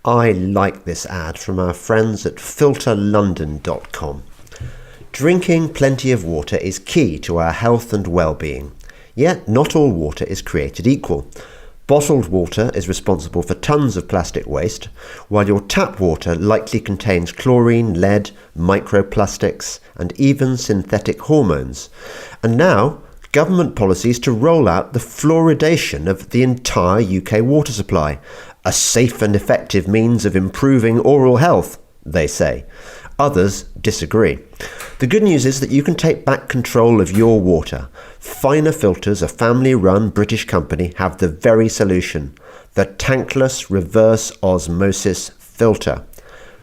I like this ad from our friends at filterlondon.com. Drinking plenty of water is key to our health and well-being. Yet not all water is created equal. Bottled water is responsible for tons of plastic waste, while your tap water likely contains chlorine, lead, microplastics, and even synthetic hormones. And now, government policies to roll out the fluoridation of the entire UK water supply, a safe and effective means of improving oral health, they say. Others disagree. The good news is that you can take back control of your water. Finer Filters, a family-run British company, have the very solution: the tankless reverse osmosis filter.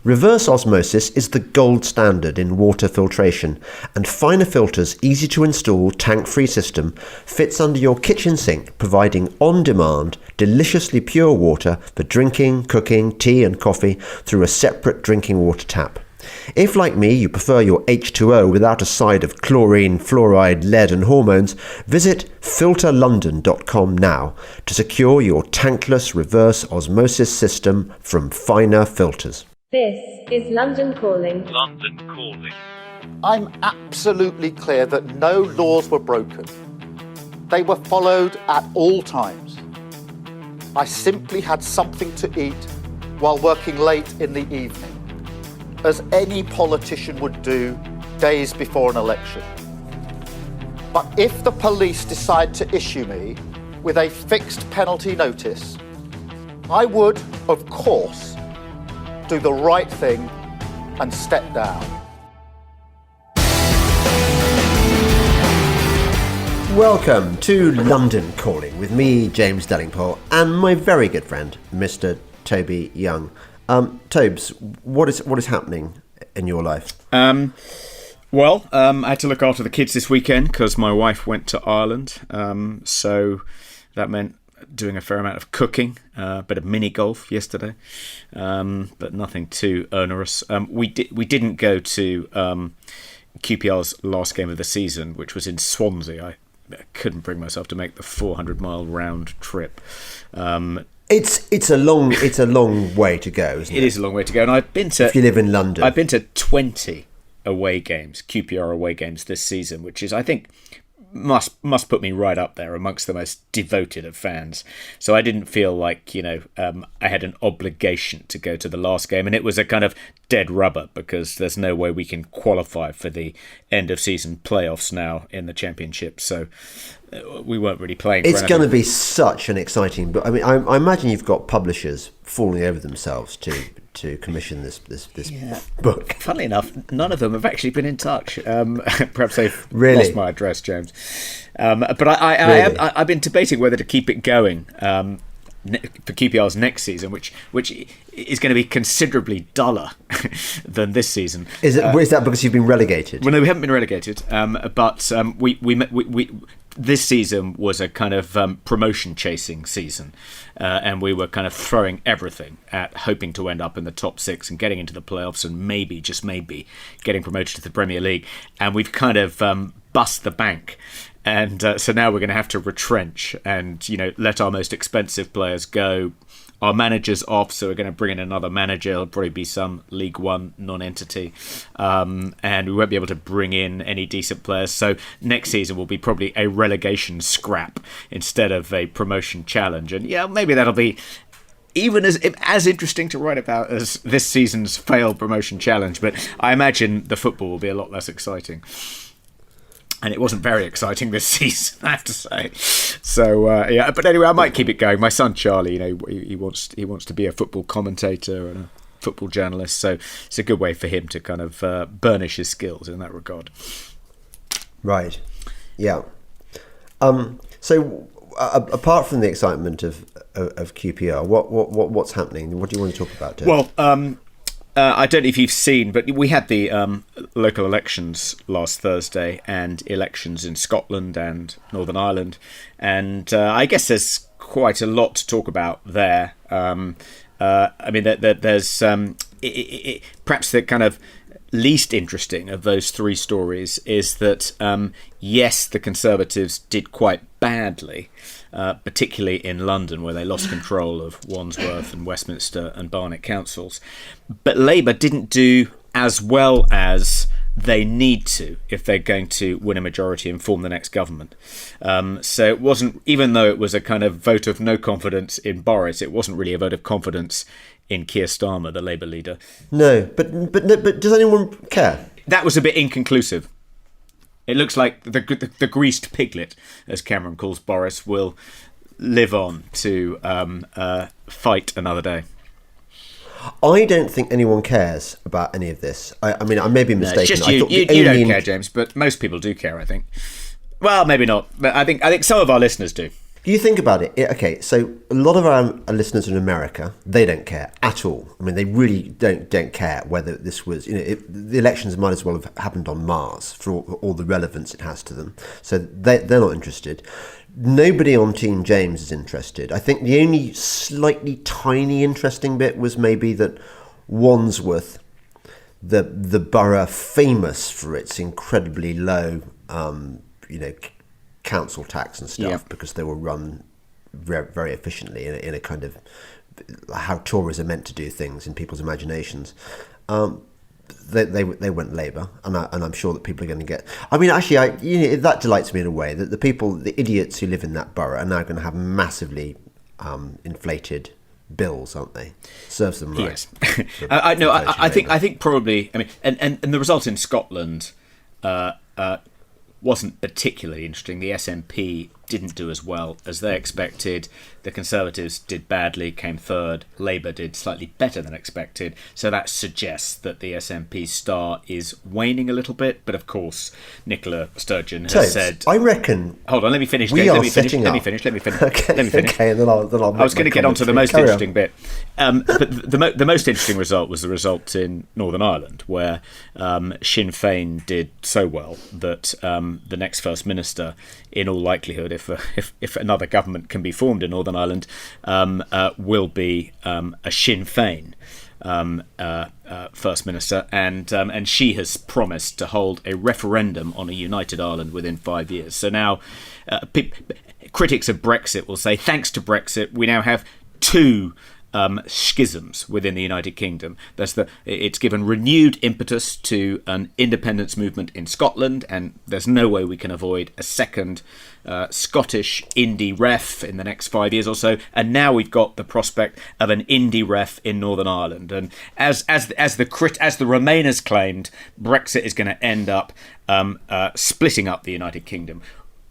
Reverse osmosis is the gold standard in water filtration, and Finer Filter's easy-to-install tank-free system fits under your kitchen sink, providing on-demand, deliciously pure water for drinking, cooking, tea and coffee through a separate drinking water tap. If, like me, you prefer your H2O without a side of chlorine, fluoride, lead and hormones, visit filterlondon.com now to secure your tankless reverse osmosis system from Finer Filters. This is London Calling. London Calling. I'm absolutely clear that no laws were broken. They were followed at all times. I simply had something to eat while working late in the evening, as any politician would do days before an election. But if the police decide to issue me with a fixed penalty notice, I would, of course, do the right thing and step down. Welcome to London Calling with me, James Dellingpole, and my very good friend, Mr. Toby Young. Tobes, what is happening in your life? I had to look after the kids this weekend because my wife went to Ireland, so that meant doing a fair amount of cooking, a bit of mini golf yesterday, but nothing too onerous. We didn't go to QPR's last game of the season, which was in Swansea. I couldn't bring myself to make the 400-mile round trip. It's a long way to go, isn't it? It is a long way to go, and I've been to. If you live in London, I've been to 20 away games, QPR away games this season, which is, I think, must put me right up there amongst the most devoted of fans. So I didn't feel like, I had an obligation to go to the last game, and it was a kind of dead rubber because there's no way we can qualify for the end of season playoffs now in the Championship. So we weren't really playing. It's going to be such an exciting book. I mean, I imagine you've got publishers falling over themselves to commission this book. Funnily enough, none of them have actually been in touch. Perhaps they've really lost my address, James. But I've been debating whether to keep it going for QPR's next season, which is going to be considerably duller than this season. Is that because you've been relegated? Well, no, we haven't been relegated, but we this season was a kind of promotion chasing season, and we were kind of throwing everything at hoping to end up in the top six and getting into the playoffs and maybe, just maybe, getting promoted to the Premier League. And we've kind of bust the bank. And so now we're going to have to retrench and, let our most expensive players go. Our manager's off, so we're going to bring in another manager. It'll probably be some League One non-entity. And we won't be able to bring in any decent players. So next season will be probably a relegation scrap instead of a promotion challenge. And yeah, maybe that'll be even as interesting to write about as this season's failed promotion challenge. But I imagine the football will be a lot less exciting. And it wasn't very exciting this season, I have to say. So but anyway, I might keep it going. My son Charlie, he wants to be a football commentator and a football journalist. So it's a good way for him to kind of burnish his skills in that regard. Right. Yeah. So apart from the excitement of QPR, what's happening? What do you want to talk about, Dave? Well, I don't know if you've seen, but we had the local elections last Thursday and elections in Scotland and Northern Ireland. And I guess there's quite a lot to talk about there. I mean, there's perhaps the kind of least interesting of those three stories is that, yes, the Conservatives did quite badly, particularly in London, where they lost control of Wandsworth and Westminster and Barnet councils. But Labour didn't do as well as they need to if they're going to win a majority and form the next government. So it wasn't, even though it was a kind of vote of no confidence in Boris, it wasn't really a vote of confidence in Keir Starmer, the Labour leader. No, but does anyone care? That was a bit inconclusive. It looks like the greased piglet, as Cameron calls Boris, will live on to fight another day. I don't think anyone cares about any of this. I mean, I may be mistaken. No, it's just you don't care, James, but most people do care, I think. Well, maybe not, but I think some of our listeners do. You think about it. Okay, so a lot of our listeners in America, they don't care at all. I mean, they really don't care whether this was, the elections might as well have happened on Mars for all the relevance it has to them. So they're not interested. Nobody on Team James is interested. I think the only slightly tiny interesting bit was maybe that Wandsworth, the borough famous for its incredibly low, council tax and stuff, because they were run very, very efficiently in a kind of how Tories are meant to do things in people's imaginations. They went Labour, and I'm sure that people are going to get. I mean, actually, that delights me in a way that the idiots who live in that borough are now going to have massively inflated bills, aren't they? Serves them right. Yes, I think probably. I mean, and the result in Scotland wasn't particularly interesting. The SNP didn't do as well as they expected. The Conservatives did badly, came third. Labour did slightly better than expected. So that suggests that the SNP's star is waning a little bit. But of course, Nicola Sturgeon has said... I reckon... Hold on, let me finish. Let me finish. Okay, and then I'll I was going to get on to the most interesting bit. But the most interesting result was the result in Northern Ireland, where Sinn Fein did so well that the next First Minister, in all likelihood, if another government can be formed in Northern Ireland, will be a Sinn Fein First Minister, and she has promised to hold a referendum on a united Ireland within 5 years. So now critics of Brexit will say, thanks to Brexit, we now have two schisms within the United Kingdom. It's given renewed impetus to an independence movement in Scotland, and there's no way we can avoid a second Scottish indie ref in the next 5 years or so. And now we've got the prospect of an indie ref in Northern Ireland. And as the Remainers claimed, Brexit is going to end up splitting up the United Kingdom.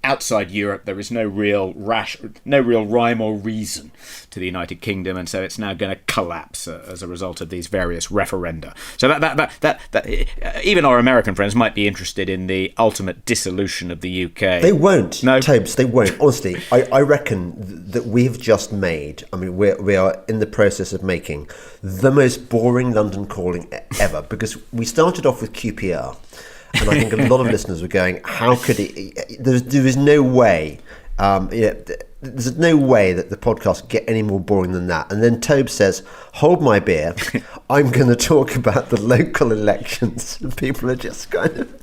Outside Europe, there is no real rhyme or reason to the United Kingdom, and so it's now going to collapse as a result of these various referenda. So that even our American friends might be interested in the ultimate dissolution of the UK. They won't, no, Tobes. They won't. Honestly, I reckon that we've just made. I mean, we are in the process of making the most boring London calling ever, because we started off with QPR. And I think a lot of listeners were going, how could it... There is no way... there's no way that the podcast could get any more boring than that. And then Tobe says, hold my beer. I'm going to talk about the local elections. And people are just kind of...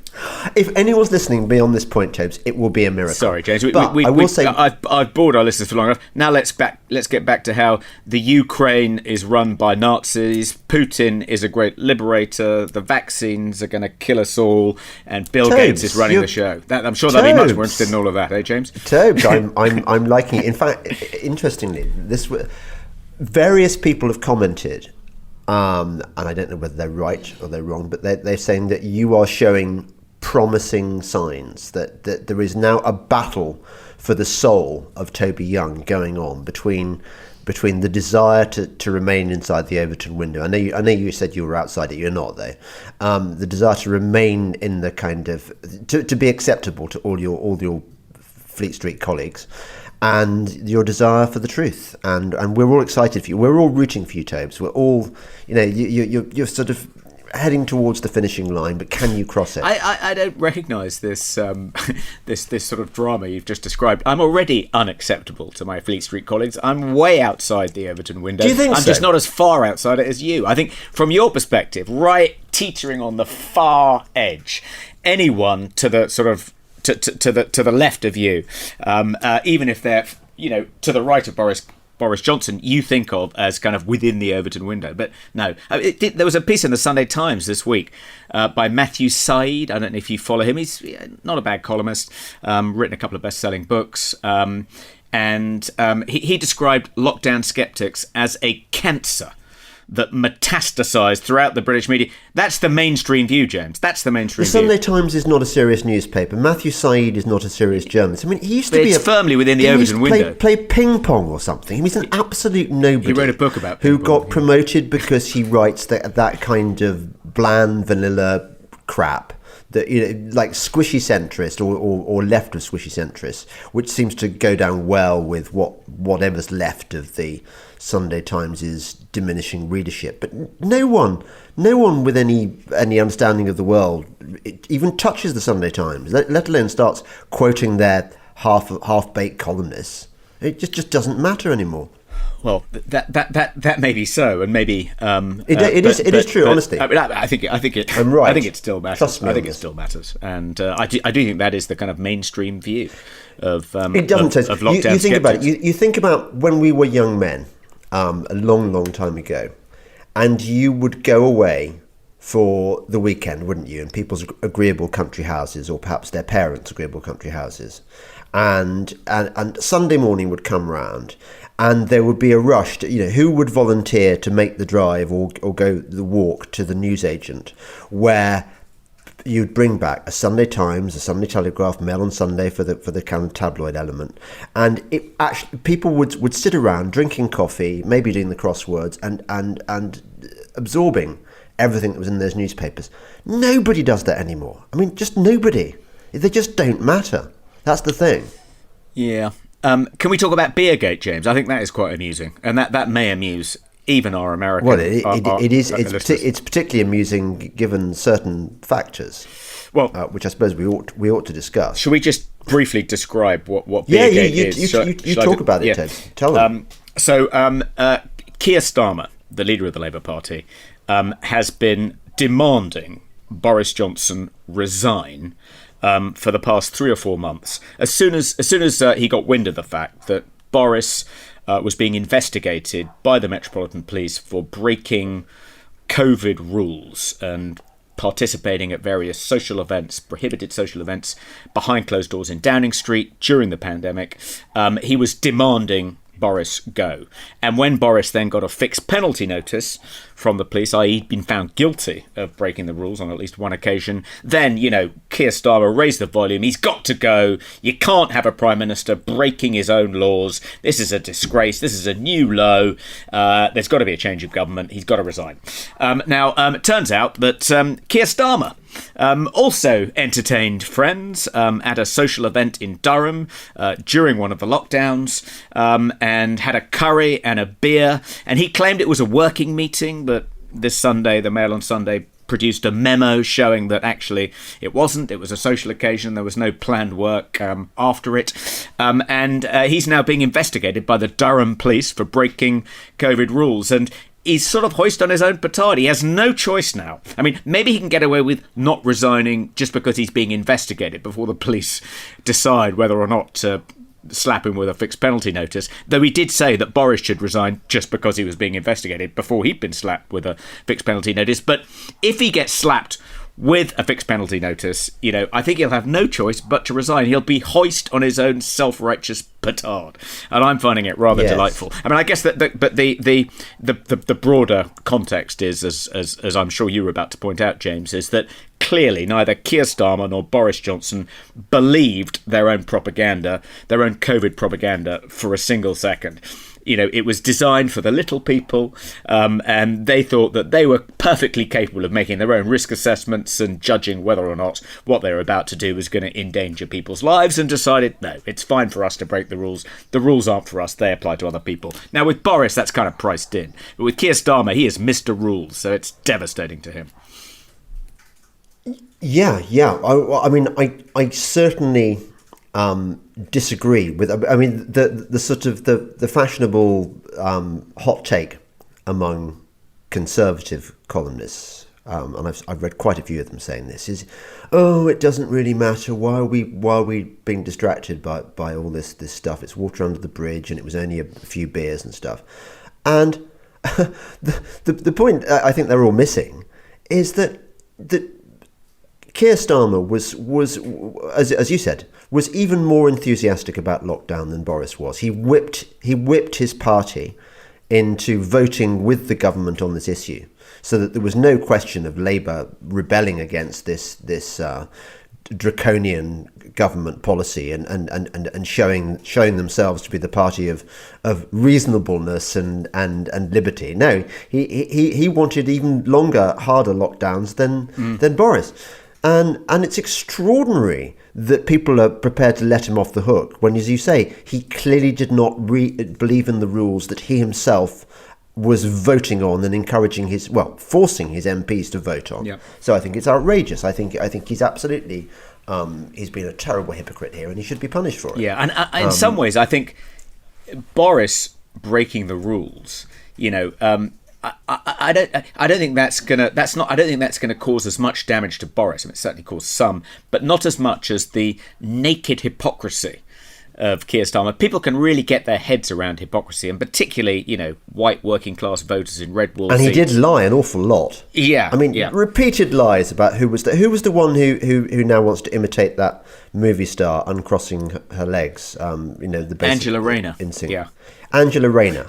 If anyone's listening beyond this point, Tobes, it will be a miracle. Sorry, James. I will say... I've bored our listeners for long enough. Now let's get back to how the Ukraine is run by Nazis. Putin is a great liberator. The vaccines are going to kill us all. And Bill Gates is running the show. I'm sure they'll be much more interested in all of that, eh, James? Tobes, I'm liking it. In fact, interestingly, various people have commented, and I don't know whether they're right or they're wrong, but they're saying that you are showing promising signs that there is now a battle for the soul of Toby Young going on between the desire to remain inside the Overton window. I know you said you were outside it. You're not, though. The desire to remain in the kind of to be acceptable to all your Fleet Street colleagues, and your desire for the truth. And we're all excited for you. We're all rooting for you, Tobes. We're all, you're sort of heading towards the finishing line, but can you cross it? I don't recognise this this sort of drama you've just described. I'm already unacceptable to my Fleet Street colleagues. I'm way outside the Everton window. Do you think I'm just not as far outside it as you. I think from your perspective, right, teetering on the far edge, anyone to the sort of to the left of you, even if they're to the right of Boris Johnson, you think of as kind of within the Overton window. But no, there was a piece in the Sunday Times this week by Matthew Said. I don't know if you follow him. He's not a bad columnist, written a couple of best-selling books. And he described lockdown skeptics as a cancer that metastasised throughout the British media. That's the mainstream view, James. That's the mainstream view. The Sunday Times is not a serious newspaper. Matthew Said is not a serious journalist. I mean, he used to be firmly within the Overton window. Play ping pong or something. He was an absolute nobody. He wrote a book about who ping pong, got promoted because he writes that kind of bland vanilla crap. That, like squishy centrist or left of squishy centrist, which seems to go down well with whatever's left of the Sunday Times' diminishing readership. But no one with any understanding of the world even touches the Sunday Times, let alone starts quoting their half-baked columnists. It just doesn't matter anymore. Well, that may be so, and maybe it is true. Honestly, I think I'm right. I think it still matters. Trust me, I think it still matters, and I do think that is the kind of mainstream view of it doesn't of lockdown. You think about it. You think about when we were young men, a long time ago, and you would go away for the weekend, wouldn't you? In people's agreeable country houses, or perhaps their parents' agreeable country houses, and Sunday morning would come round. And there would be a rush to, who would volunteer to make the drive or go the walk to the newsagent, where you'd bring back a Sunday Times, a Sunday Telegraph, Mail on Sunday for the kind of tabloid element, and it actually people would sit around drinking coffee, maybe doing the crosswords, and absorbing everything that was in those newspapers. Nobody does that anymore. I mean, just nobody. They just don't matter. That's the thing. Yeah. Can we talk about Beer-gate, James? I think that is quite amusing, and that may amuse even our American. Well, it is. It's particularly amusing given certain factors. Well, which I suppose we ought to discuss. Should we just briefly describe what Beer-gate is? You talk about it, Ted. Tell them. Keir Starmer, the leader of the Labour Party, has been demanding Boris Johnson resign for the past 3 or 4 months. As soon as he got wind of the fact that Boris was being investigated by the Metropolitan Police for breaking COVID rules and participating at various social events, prohibited social events, behind closed doors in Downing Street during the pandemic, he was demanding Boris go. And when Boris then got a fixed penalty notice from the police, i.e. he'd been found guilty of breaking the rules on at least one occasion, then, Keir Starmer raised the volume. He's got to go. You can't have a Prime Minister breaking his own laws. This is a disgrace. This is a new low. There's got to be a change of government. He's got to resign. It turns out that Keir Starmer also entertained friends at a social event in Durham during one of the lockdowns, and had a curry and a beer, and he claimed it was a working meeting, but this Sunday, the Mail on Sunday produced a memo showing that actually it wasn't. It was a social occasion. There was no planned work after it. And he's now being investigated by the Durham Police for breaking COVID rules. And he's sort of hoist on his own petard. He has no choice now. I mean, maybe he can get away with not resigning just because he's being investigated before the police decide whether or not to slap him with a fixed penalty notice, though he did say that Boris should resign just because he was being investigated before he'd been slapped with a fixed penalty notice. But if he gets slapped with a fixed penalty notice, I think he'll have no choice but to resign. He'll be hoist on his own self-righteous petard, and I'm finding it rather delightful. I mean, I guess but the broader context is, as I'm sure you were about to point out, James, is that clearly neither Keir Starmer nor Boris Johnson believed their own propaganda, their own COVID propaganda, for a single second. it was designed for the little people, and they thought that they were perfectly capable of making their own risk assessments and judging whether or not what they were about to do was going to endanger people's lives, and decided, no, it's fine for us to break the rules. The rules aren't for us, they apply to other people. Now, with Boris, that's kind of priced in. But with Keir Starmer, he is Mr. Rules, so it's devastating to him. Yeah. I certainly disagree with. I mean, the sort of the fashionable hot take among conservative columnists, and I've read quite a few of them saying this, is, it doesn't really matter. Why are we being distracted by all this stuff? It's water under the bridge, and it was only a few beers and stuff. And the point I think they're all missing is that Keir Starmer was as you said, was even more enthusiastic about lockdown than Boris was. He whipped his party into voting with the government on this issue, so that there was no question of Labour rebelling against this draconian government policy and showing themselves to be the party of reasonableness and liberty. No, he wanted even longer, harder lockdowns than Boris. And it's extraordinary that people are prepared to let him off the hook when, as you say, he clearly did not believe in the rules that he himself was voting on and forcing his MPs to vote on. Yeah. So I think it's outrageous. I think he's absolutely he's been a terrible hypocrite here, and he should be punished for it. Yeah, and in some ways, I think Boris breaking the rules, I don't think that's gonna cause as much damage to Boris. I mean, it certainly caused some, but not as much as the naked hypocrisy of Keir Starmer. People can really get their heads around hypocrisy, and particularly, white working class voters in red wall. And seats. He did lie an awful lot. Yeah, I mean, repeated lies about who was the one who now wants to imitate that movie star uncrossing her legs. The basic Angela Rayner. Yeah, Angela Rayner.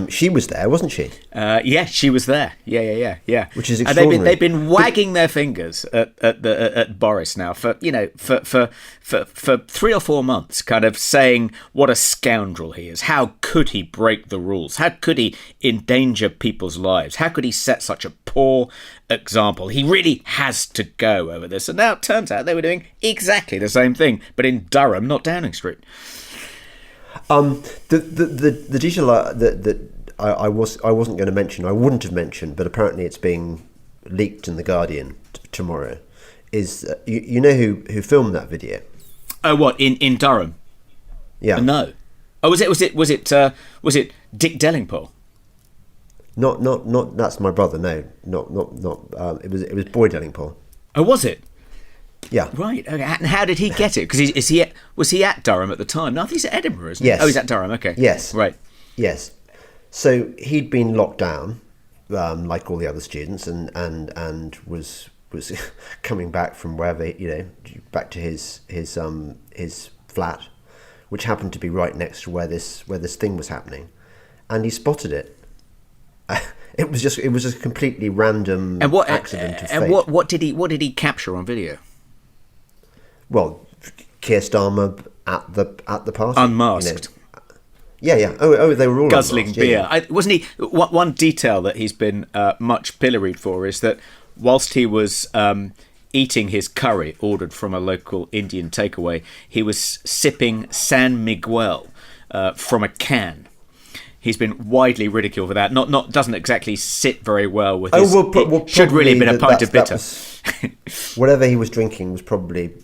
She was there, wasn't she? Yeah, she was there. Yeah. Which is extraordinary. And they've been wagging their fingers at Boris now for 3 or 4 months, kind of saying what a scoundrel he is. How could he break the rules? How could he endanger people's lives? How could he set such a poor example? He really has to go over this. And now it turns out they were doing exactly the same thing, but in Durham, not Downing Street. The detail that I wasn't going to mention, I wouldn't have mentioned, but apparently it's being leaked in the Guardian tomorrow. Is you know who filmed that video? Oh, what in Durham? Yeah. No. Oh, was it Dick Dellingpole? Not. That's my brother. No, not. It was Boy Dellingpole. Oh, was it? Yeah. Right. Okay. And how did he get it? Because was he at Durham at the time? No, I think he's at Edinburgh, isn't he? Yes. Oh, he's at Durham. Okay. Yes. Right. Yes. So he'd been locked down, like all the other students, and was coming back from wherever, back to his flat, which happened to be right next to where this thing was happening, and he spotted it. It was just a completely random accident of fate. And what did he capture on video? Well, Keir Starmer at the party, unmasked. Yeah. Oh, they were all guzzling unmasked, beer. yeah. Wasn't he? One detail that he's been much pilloried for is that whilst he was eating his curry ordered from a local Indian takeaway, he was sipping San Miguel from a can. He's been widely ridiculed for that. Not doesn't exactly sit very well with his. Well, should really have been a pint of bitter. Whatever he was drinking was probably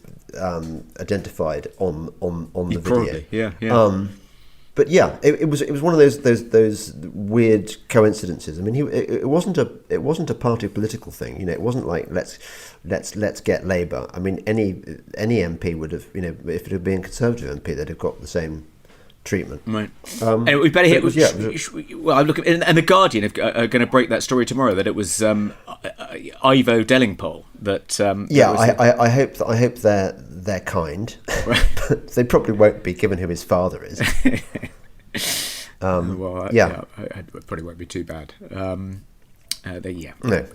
identified on the video. Yeah. But yeah, it was one of those weird coincidences. I mean, it wasn't a party political thing. It wasn't like let's get Labour. I mean, any MP would have, if it had been a Conservative MP, they'd have got the same treatment. Right. And we better hit. Well, I'm looking, and the Guardian are going to break that story tomorrow that it was Ivo Dellingpole that. I hope they're kind. Right. But they probably won't be, given who his father is. It probably won't be too bad. No.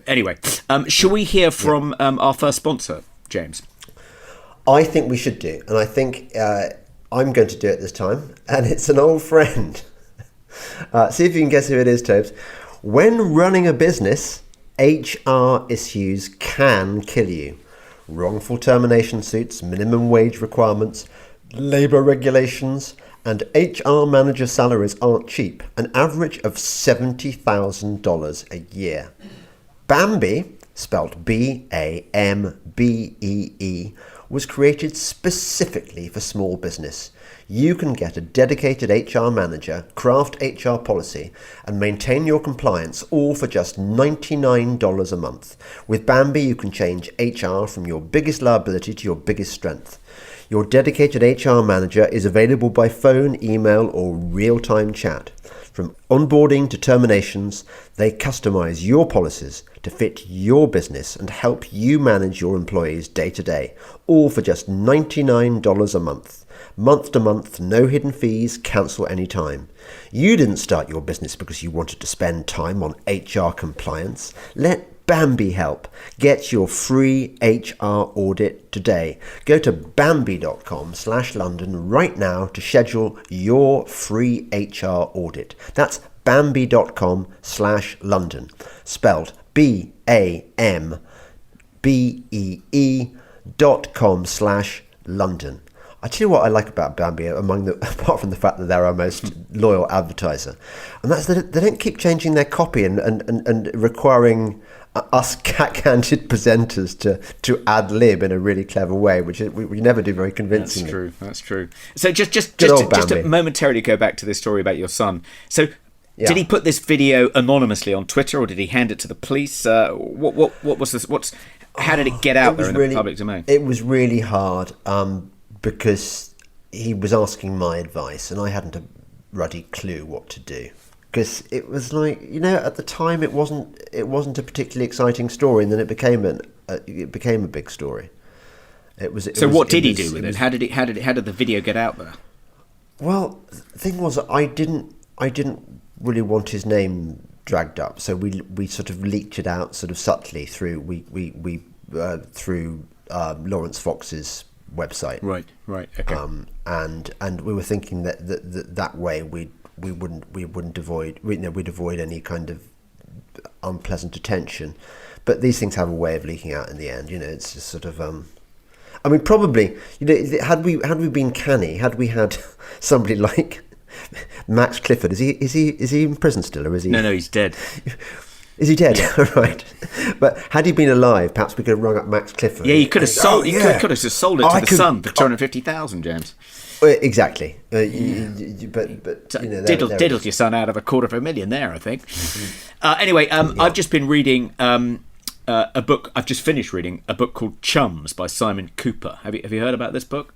Anyway, shall we hear from our first sponsor, James? I think we should do, and I think I'm going to do it this time, and it's an old friend. See if you can guess who it is, Tobes. When running a business, HR issues can kill you. Wrongful termination suits, minimum wage requirements, labour regulations, and HR manager salaries aren't cheap. An average of $70,000 a year. Bambi, spelt B-A-M-B-E-E, was created specifically for small business. You can get a dedicated HR manager, craft HR policy, and maintain your compliance all for just $99 a month. With Bambi, you can change HR from your biggest liability to your biggest strength. Your dedicated HR manager is available by phone, email, or real-time chat. From onboarding to terminations, they customize your policies to fit your business and help you manage your employees day to day, all for just $99 a month. Month to month, no hidden fees, cancel anytime. You didn't start your business because you wanted to spend time on HR compliance. Let Bambi help. Get your free HR audit today. Go to Bambi.com/London right now to schedule your free HR audit. That's Bambi.com/London. Spelled BAMBEE.com/London. I tell you what I like about Bambi, apart from the fact that they're our most loyal advertiser, and that's that they don't keep changing their copy and requiring us cat-handed presenters to ad-lib in a really clever way, which we never do very convincingly. That's true. So just to momentarily go back to this story about your son. So did he put this video anonymously on Twitter, or did he hand it to the police? What was this? How did it get out there in the public domain? It was really hard. Because he was asking my advice and I hadn't a ruddy clue what to do. Because it was like, at the time it wasn't a particularly exciting story, and then it became a big story. What did he do with it? How did the video get out there? Well, the thing was, I didn't really want his name dragged up, so we sort of leaked it out sort of subtly through Lawrence Fox's website. Right. Okay. And we were thinking that way we'd avoid any kind of unpleasant attention. But these things have a way of leaking out in the end. It's just sort of. I mean, probably. Had we been canny, had we had somebody like Max Clifford, is he in prison still, or is he? No, he's dead. Is he dead? Yeah. Right. But had he been alive, perhaps we could have rung up Max Clifford. Yeah, you could have sold. You could have sold it to the Sun for $250,000, James. Exactly. Diddled your son out of $250,000 there, I think. Anyway, I've just been reading a book. I've just finished reading a book called Chums by Simon Kuper. Have you heard about this book?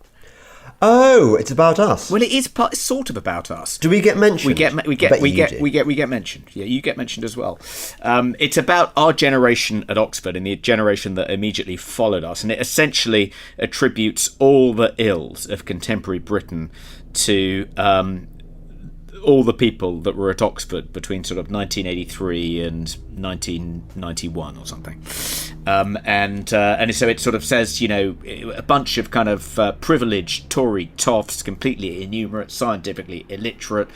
Oh, it's about us. Well, it's sort of about us. Do we get mentioned? We get mentioned. Yeah, you get mentioned as well. It's about our generation at Oxford and the generation that immediately followed us, and it essentially attributes all the ills of contemporary Britain to all the people that were at Oxford between sort of 1983 and 1991 or something. And so it sort of says, a bunch of kind of privileged Tory toffs, completely innumerate, scientifically illiterate,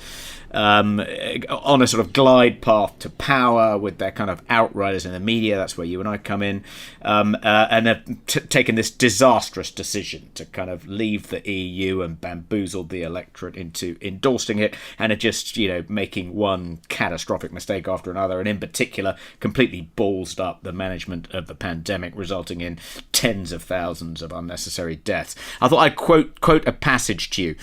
on a sort of glide path to power with their kind of outriders in the media. That's where you and I come in, and have taken this disastrous decision to kind of leave the EU and bamboozle the electorate into endorsing it, and are just making one catastrophic mistake after another, and in particular completely ballsed up the management of the pandemic, resulting in tens of thousands of unnecessary deaths. I thought I'd quote a passage to you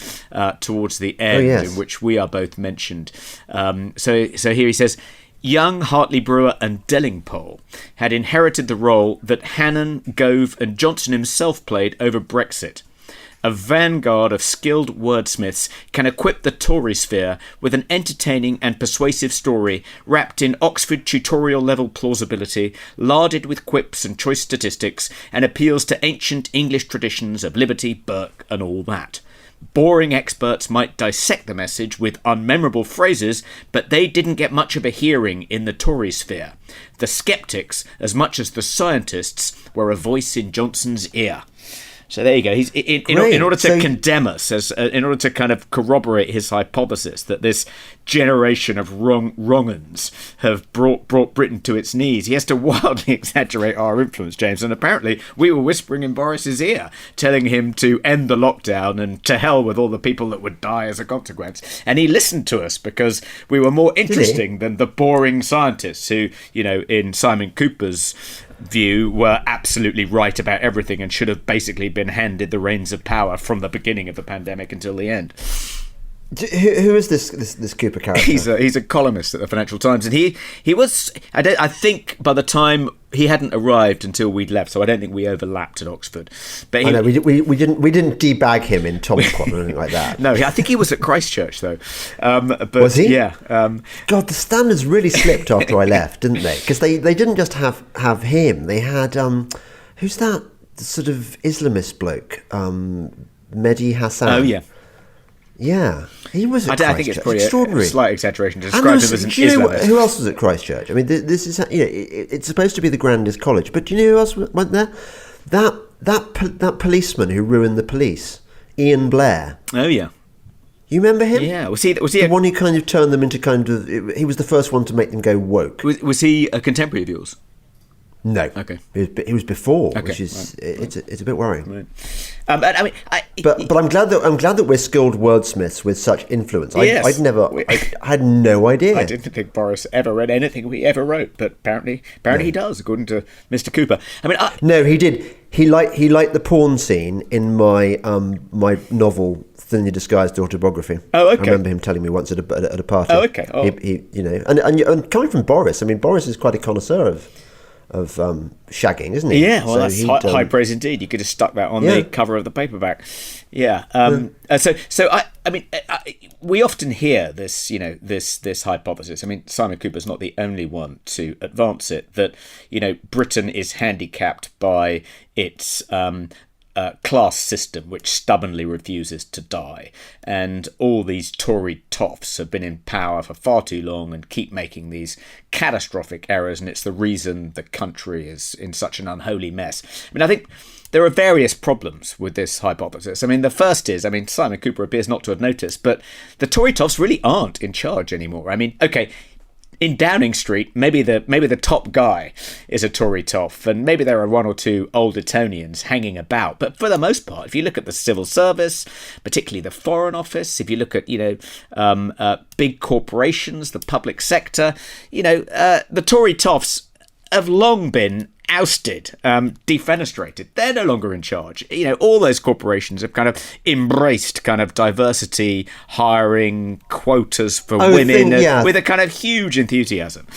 towards the end, in which we are both mentioned. So here he says, Young, Hartley Brewer and Dellingpole had inherited the role that Hannon, Gove and Johnson himself played over Brexit. A vanguard of skilled wordsmiths can equip the Tory sphere with an entertaining and persuasive story wrapped in Oxford tutorial-level plausibility, larded with quips and choice statistics, and appeals to ancient English traditions of liberty, Burke and all that. Boring experts might dissect the message with unmemorable phrases, but they didn't get much of a hearing in the Tory sphere. The sceptics, as much as the scientists, were a voice in Johnson's ear. So there you go. He's in order to condemn us, in order to kind of corroborate his hypothesis that this generation of wrong-uns have brought Britain to its knees. He has to wildly exaggerate our influence, James. And apparently we were whispering in Boris's ear, telling him to end the lockdown and to hell with all the people that would die as a consequence. And he listened to us because we were more interesting than the boring scientists who, in Simon Kuper's view, were absolutely right about everything and should have basically been handed the reins of power from the beginning of the pandemic until the end. Who is this Cooper character? He's a columnist at the Financial Times, and he was. I think by the time he hadn't arrived until we'd left, so I don't think we overlapped at Oxford. But I know we didn't debag him in Tom's Quad or anything like that. No, I think he was at Christchurch though. But, was he? Yeah. God, the standards really slipped after I left, didn't they? Because they didn't just have him. They had who's that sort of Islamist bloke? Mehdi Hassan. Oh yeah. Yeah, he was at Christchurch. I think it's probably extraordinary. A slight exaggeration to describe him as an Islamist. Who else was at Christchurch? I mean, this is it's supposed to be the grandest college, but do you know who else went there? That policeman who ruined the police, Ian Blair. Oh yeah, you remember him? Yeah, was he the one who kind of turned them into kind of? He was the first one to make them go woke. Was he a contemporary of yours? No. Okay. He was before, okay. Which is it's a bit worrying. Right. But I mean, but I'm glad that we're skilled wordsmiths with such influence. Yes. I had no idea. I didn't think Boris ever read anything we ever wrote, but apparently he does, according to Mr. Kuper. I mean, no, he did. He liked the porn scene in my my novel Thinly Disguised Autobiography. Oh, okay. I remember him telling me once at a party. Oh, okay. Oh. He and coming from Boris, I mean, Boris is quite a connoisseur of shagging, isn't he? Yeah, well, that's high praise indeed. You could have stuck that on the cover of the paperback. Yeah. So I mean, we often hear this, this hypothesis. I mean, Simon Kuper's not the only one to advance it, that, Britain is handicapped by its class system, which stubbornly refuses to die, and all these Tory toffs have been in power for far too long and keep making these catastrophic errors, and it's the reason the country is in such an unholy mess. I mean, I think there are various problems with this hypothesis. I mean, the first is, Simon Kuper appears not to have noticed, but the Tory toffs really aren't in charge anymore. I mean, okay, in Downing Street, maybe the top guy is a Tory toff, and maybe there are one or two old Etonians hanging about. But for the most part, if you look at the civil service, particularly the Foreign Office, if you look at big corporations, the public sector, the Tory toffs have long been ousted, defenestrated. They're no longer in charge. All those corporations have kind of embraced kind of diversity, hiring, quotas for women with a kind of huge enthusiasm.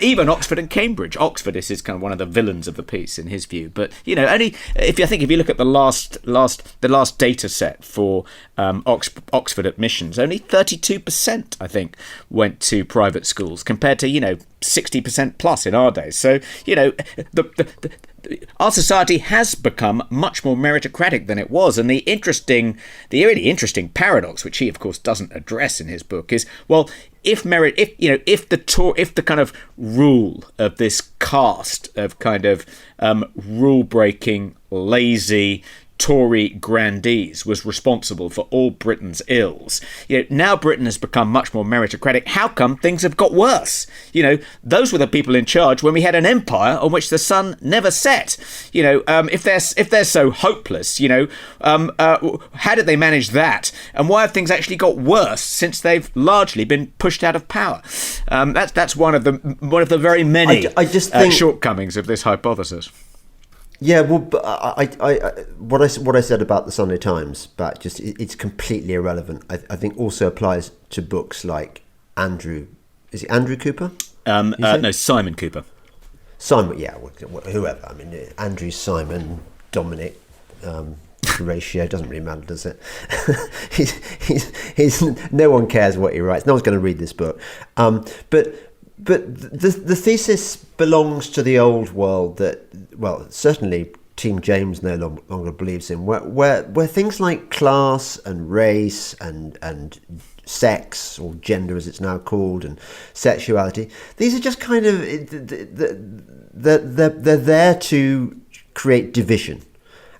Even Oxford and Cambridge. Oxford is kind of one of the villains of the piece in his view. But only if you look at the last data set for Oxford admissions, only 32% I think went to private schools compared to 60% plus in our days. So our society has become much more meritocratic than it was, and the really interesting paradox, which he of course doesn't address in his book, is, well, if the kind of rule of this caste of kind of rule breaking, lazy Tory grandees was responsible for all Britain's ills. Now Britain has become much more meritocratic. How come things have got worse? Those were the people in charge when we had an empire on which the sun never set. If they're so hopeless, how did they manage that? And why have things actually got worse since they've largely been pushed out of power? That's one of the very many I just think shortcomings of this hypothesis. Yeah, well, but what I said about the Sunday Times, but just it's completely irrelevant. I think also applies to books like Andrew. Is it Andrew Kuper? No, Simon Kuper. Simon, yeah, whoever. I mean, Andrew, Simon, Dominic. Ratio doesn't really matter, does it? he's no one cares what he writes. No one's going to read this book. But the thesis belongs to the old world that, well, certainly Team James no longer believes in, where things like class and race and sex, or gender as it's now called, and sexuality, these are just kind of they're there to create division.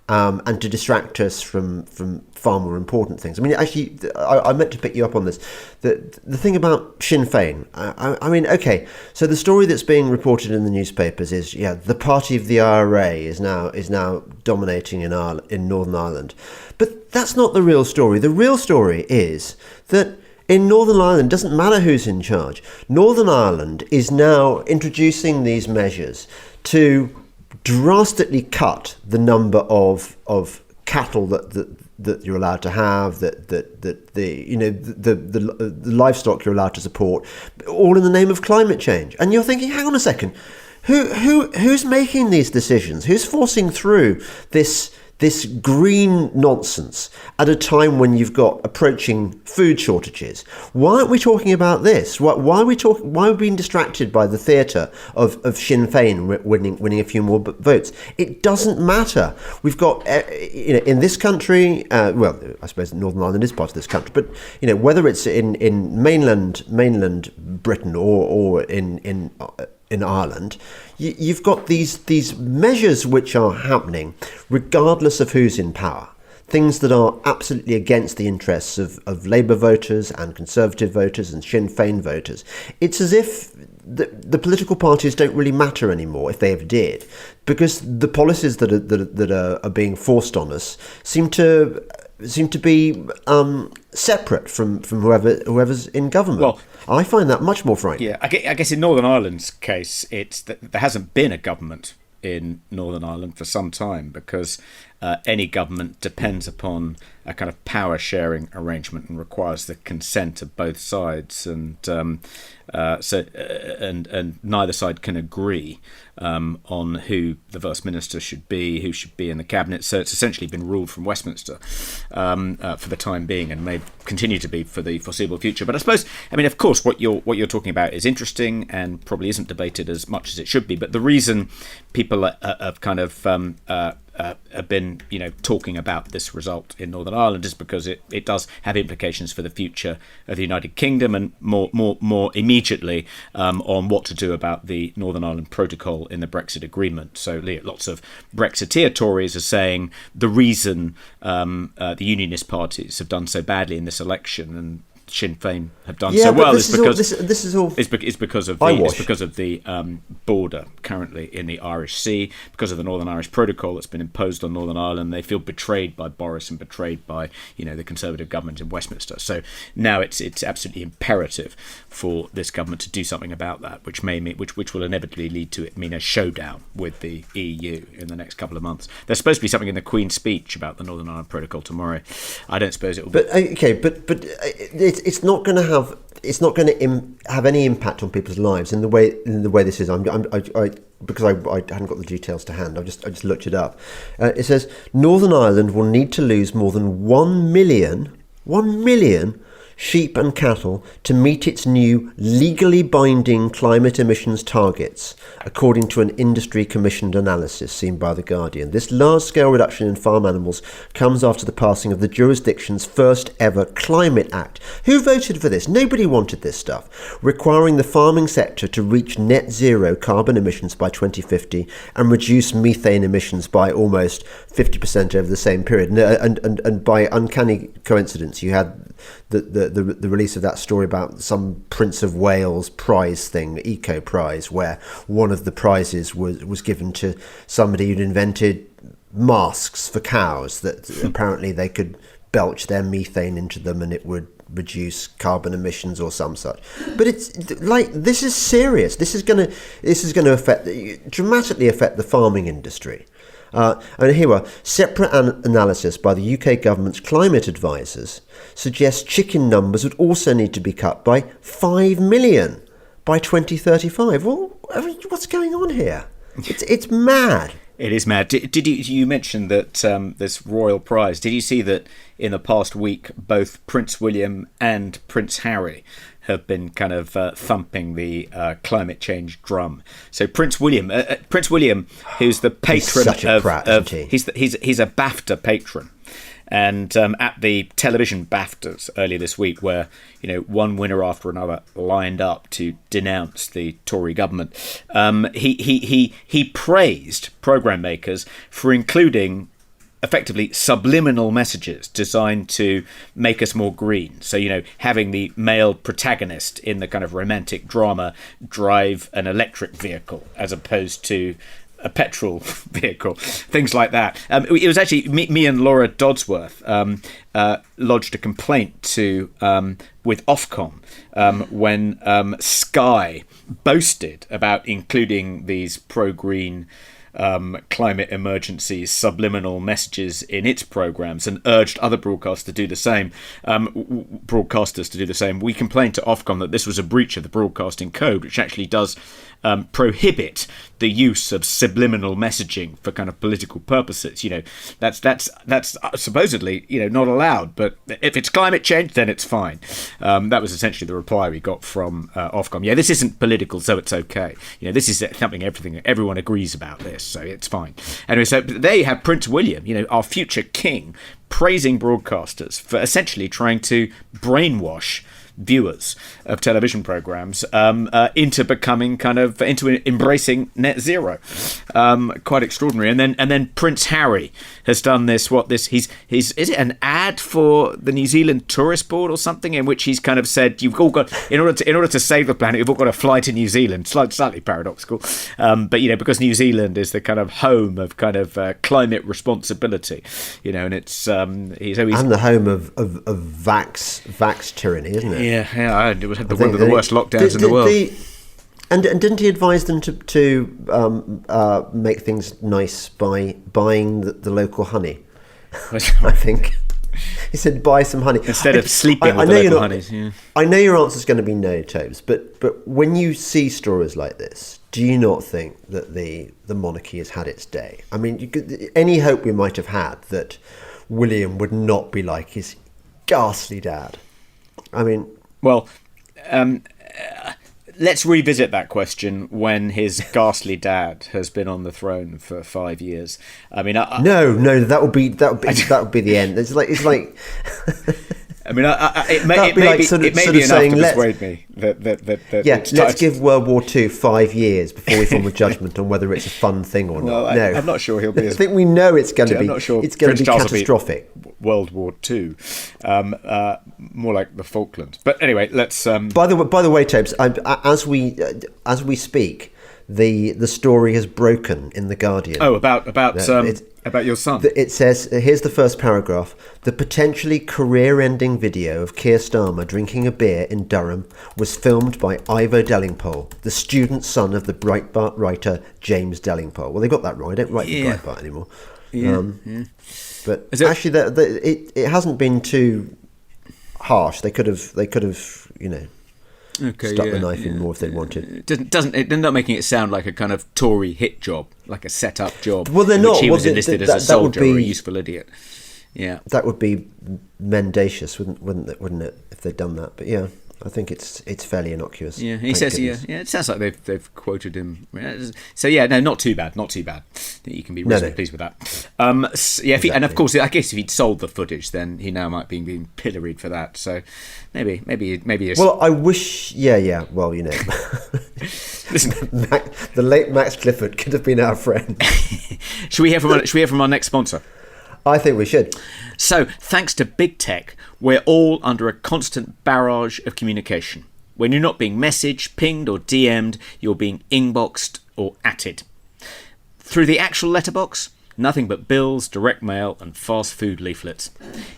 and to distract us from far more important things. I mean, actually, I meant to pick you up on this. The thing about Sinn Fein, I mean, okay, so the story that's being reported in the newspapers is, the party of the IRA is now dominating in Northern Ireland. But that's not the real story. The real story is that in Northern Ireland, it doesn't matter who's in charge. Northern Ireland is now introducing these measures to drastically cut the number of cattle that you're allowed to have, that the livestock you're allowed to support, all in the name of climate change. And you're thinking, hang on a second, who's making these decisions? Who's forcing through this green nonsense at a time when you've got approaching food shortages? Why aren't we talking about this? Why are we being distracted by the theatre of Sinn Fein winning a few more votes? It doesn't matter. We've got in this country, well, I suppose Northern Ireland is part of this country, but whether it's in mainland Britain or in Ireland, you've got these measures which are happening regardless of who's in power. Things that are absolutely against the interests of Labour voters and Conservative voters and Sinn Féin voters. It's as if the political parties don't really matter anymore, if they ever did, because the policies that are being forced on us seem to be separate from whoever's in government. Well, I find that much more frightening. Yeah, I guess in Northern Ireland's case, it's that there hasn't been a government in Northern Ireland for some time, because any government depends upon a kind of power sharing arrangement and requires the consent of both sides, and neither side can agree on who the First Minister should be, who should be in the cabinet. So it's essentially been ruled from Westminster for the time being, and may continue to be for the foreseeable future. But I suppose, of course, what you're talking about is interesting and probably isn't debated as much as it should be. But the reason people have kind of have been, talking about this result in Northern Ireland is because it does have implications for the future of the United Kingdom, and more immediately on what to do about the Northern Ireland Protocol in the Brexit agreement. So lots of Brexiteer Tories are saying the reason the Unionist parties have done so badly in this election, and Sinn Féin have done so well, is because of the border currently in the Irish Sea, because of the Northern Irish Protocol that's been imposed on Northern Ireland. They feel betrayed by Boris and betrayed by the Conservative government in Westminster. So now it's absolutely imperative for this government to do something about that, which will inevitably lead to a showdown with the EU in the next couple of months. There's supposed to be something in the Queen's speech about the Northern Ireland Protocol tomorrow. I don't suppose it will. But it's not going to have any impact on people's lives in the way this is. Because I hadn't got the details to hand. I just looked it up. It says Northern Ireland will need to lose more than 1 million sheep and cattle to meet its new legally binding climate emissions targets, according to an industry-commissioned analysis seen by The Guardian. This large-scale reduction in farm animals comes after the passing of the jurisdiction's first-ever Climate Act. Who voted for this? Nobody wanted this stuff, requiring the farming sector to reach net zero carbon emissions by 2050 and reduce methane emissions by almost 50% over the same period. And by uncanny coincidence, you had the release of that story about some Prince of Wales prize thing, Eco Prize, where one of the prizes was given to somebody who'd invented masks for cows that apparently they could belch their methane into them and it would reduce carbon emissions or some such. But it's like, this is serious. This is going to dramatically affect the farming industry. And here are separate analysis by the UK government's climate advisors suggests chicken numbers would also need to be cut by 5 million by 2035. Well, what's going on here? It's mad. It is mad. Did you mention that this royal prize? Did you see that in the past week both Prince William and Prince Harry have been kind of thumping the climate change drum? So Prince William, who's the patron he's such a prat, isn't he? He's a BAFTA patron. And at the television BAFTAs earlier this week, where one winner after another lined up to denounce the Tory government, he praised programme makers for including effectively subliminal messages designed to make us more green. So, having the male protagonist in the kind of romantic drama drive an electric vehicle as opposed to a petrol vehicle, things like that. It was actually me and Laura Dodsworth lodged a complaint with Ofcom when Sky boasted about including these pro-green climate emergency subliminal messages in its programs and urged other broadcasters to do the same. We complained to Ofcom that this was a breach of the broadcasting code, which actually does prohibit the use of subliminal messaging for kind of political purposes. That's supposedly not allowed, but if it's climate change, then it's fine. That was essentially the reply we got from Ofcom. Yeah, this isn't political, so it's okay. This is something everyone agrees about this, so it's fine. Anyway, so there you have Prince William, our future king, praising broadcasters for essentially trying to brainwash viewers of television programs into becoming into embracing net zero. Quite extraordinary. And then Prince Harry has done this. Is it an ad for the New Zealand Tourist Board or something, in which he's kind of said, you've all got, in order to save the planet, you've all got to fly to New Zealand. Slightly paradoxical, but because New Zealand is the kind of home of kind of climate responsibility, and it's and the home of vax tyranny, isn't it? Yeah, it was one of the worst lockdowns in the world. And didn't he advise them to make things nice by buying the local honey? I think he said buy some honey instead of sleeping with the local honeys. Yeah. I know your answer is going to be no, Tobes, but when you see stories like this, do you not think that the monarchy has had its day? I mean, any hope we might have had that William would not be like his ghastly dad? I mean, well, let's revisit that question when his ghastly dad has been on the throne for 5 years. I mean, no, that would be the end. It's like. I mean, it may be enough to persuade me that let's give World War II 5 years before we form a judgment on whether it's a fun thing or not. No, I'm not sure he'll be. I think we know it's going to be. I'm not sure it's going to be catastrophic. World War II, more like the Falklands. But anyway, let's. By the way, Tobes, as we speak, the story has broken in the Guardian. Oh, about your son. It says, here's the first paragraph: the potentially career-ending video of Keir Starmer drinking a beer in Durham was filmed by Ivo Dellingpole, the student son of the Breitbart writer James Dellingpole. Well, they got that right. I don't write for Breitbart anymore. Yeah. But actually, it hasn't been too harsh. They could have, stuck the knife in more if they wanted. They're not making it sound like a kind of Tory hit job, like a set-up job. Well, they're not. He was enlisted as a soldier or a useful idiot. Yeah, that would be mendacious, wouldn't it, if they'd done that? But yeah, I think it's fairly innocuous. Yeah, he says. Goodness. Yeah. It sounds like they've quoted him. So yeah, no, not too bad. You can be reasonably pleased with that. Exactly. And of course, I guess if he'd sold the footage, then he now might be being pilloried for that. So maybe. Well, I wish. Yeah. Well, listen, the late Max Clifford could have been our friend. Should we hear from our next sponsor? I think we should. So, thanks to big tech, we're all under a constant barrage of communication. When you're not being messaged, pinged or DM'd, you're being inboxed or atted. Through the actual letterbox, nothing but bills, direct mail and fast food leaflets.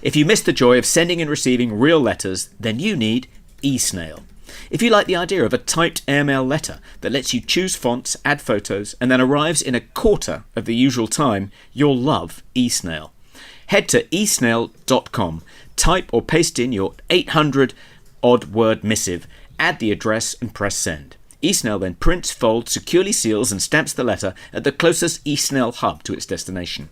If you miss the joy of sending and receiving real letters, then you need eSnail. If you like the idea of a typed airmail letter that lets you choose fonts, add photos, and then arrives in a quarter of the usual time, you'll love eSnail. Head to esnail.com, type or paste in your 800-odd word missive, add the address and press send. eSnail then prints, folds, securely seals and stamps the letter at the closest eSnail hub to its destination.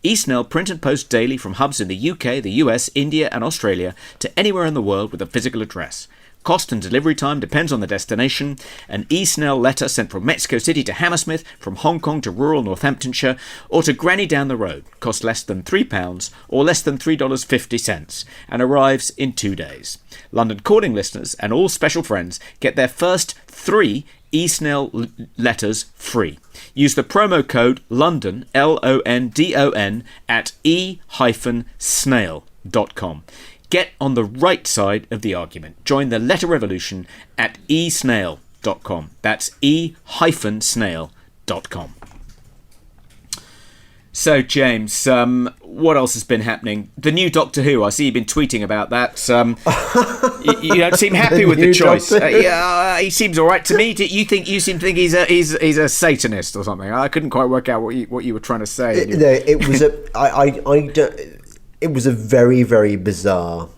eSnail print and post daily from hubs in the UK, the US, India and Australia to anywhere in the world with a physical address. Cost and delivery time depends on the destination. An eSnail letter sent from Mexico City to Hammersmith, from Hong Kong to rural Northamptonshire, or to Granny down the road costs less than £3 or less than $3.50 and arrives in 2 days. London Calling listeners and all special friends get their first 3 eSnail letters free. Use the promo code LONDON, LONDON, at e-snail.com. Get on the right side of the argument. Join the letter revolution at eSnail.com. That's e-snail.com. So, James, what else has been happening? The new Doctor Who. I see you've been tweeting about that. You don't seem happy with the choice. He seems all right to me. You seem to think he's a Satanist or something. I couldn't quite work out what you were trying to say. It was a very, very bizarre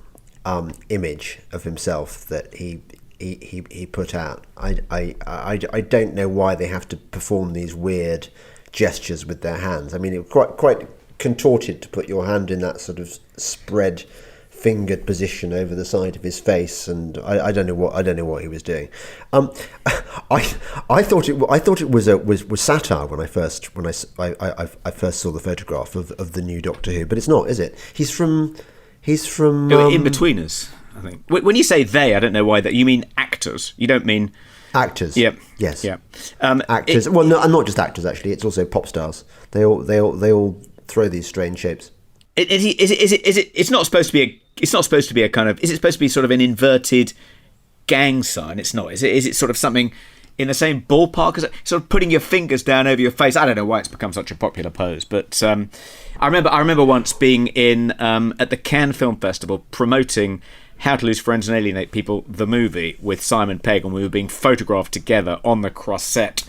image of himself that he put out. I don't know why they have to perform these weird gestures with their hands. I mean, it was quite contorted to put your hand in that sort of spread fingered position over the side of his face, and I don't know what he was doing. I thought it was satire when I first saw the photograph of the new Doctor Who, but it's not, is it? He's from In-Betweeners, I think. When you say they, I don't know why that. You mean actors. You don't mean actors. Yep. Yes. Yeah. Actors. Well, no, and not just actors. Actually, it's also pop stars. They all throw these strange shapes. It's not supposed to be a kind of. Is it supposed to be sort of an inverted gang sign? It's not. Is it sort of something in the same ballpark as sort of putting your fingers down over your face? I don't know why it's become such a popular pose, but I remember once being in at the Cannes Film Festival promoting How to Lose Friends and Alienate People, the movie, with Simon Pegg, and we were being photographed together on the cross set.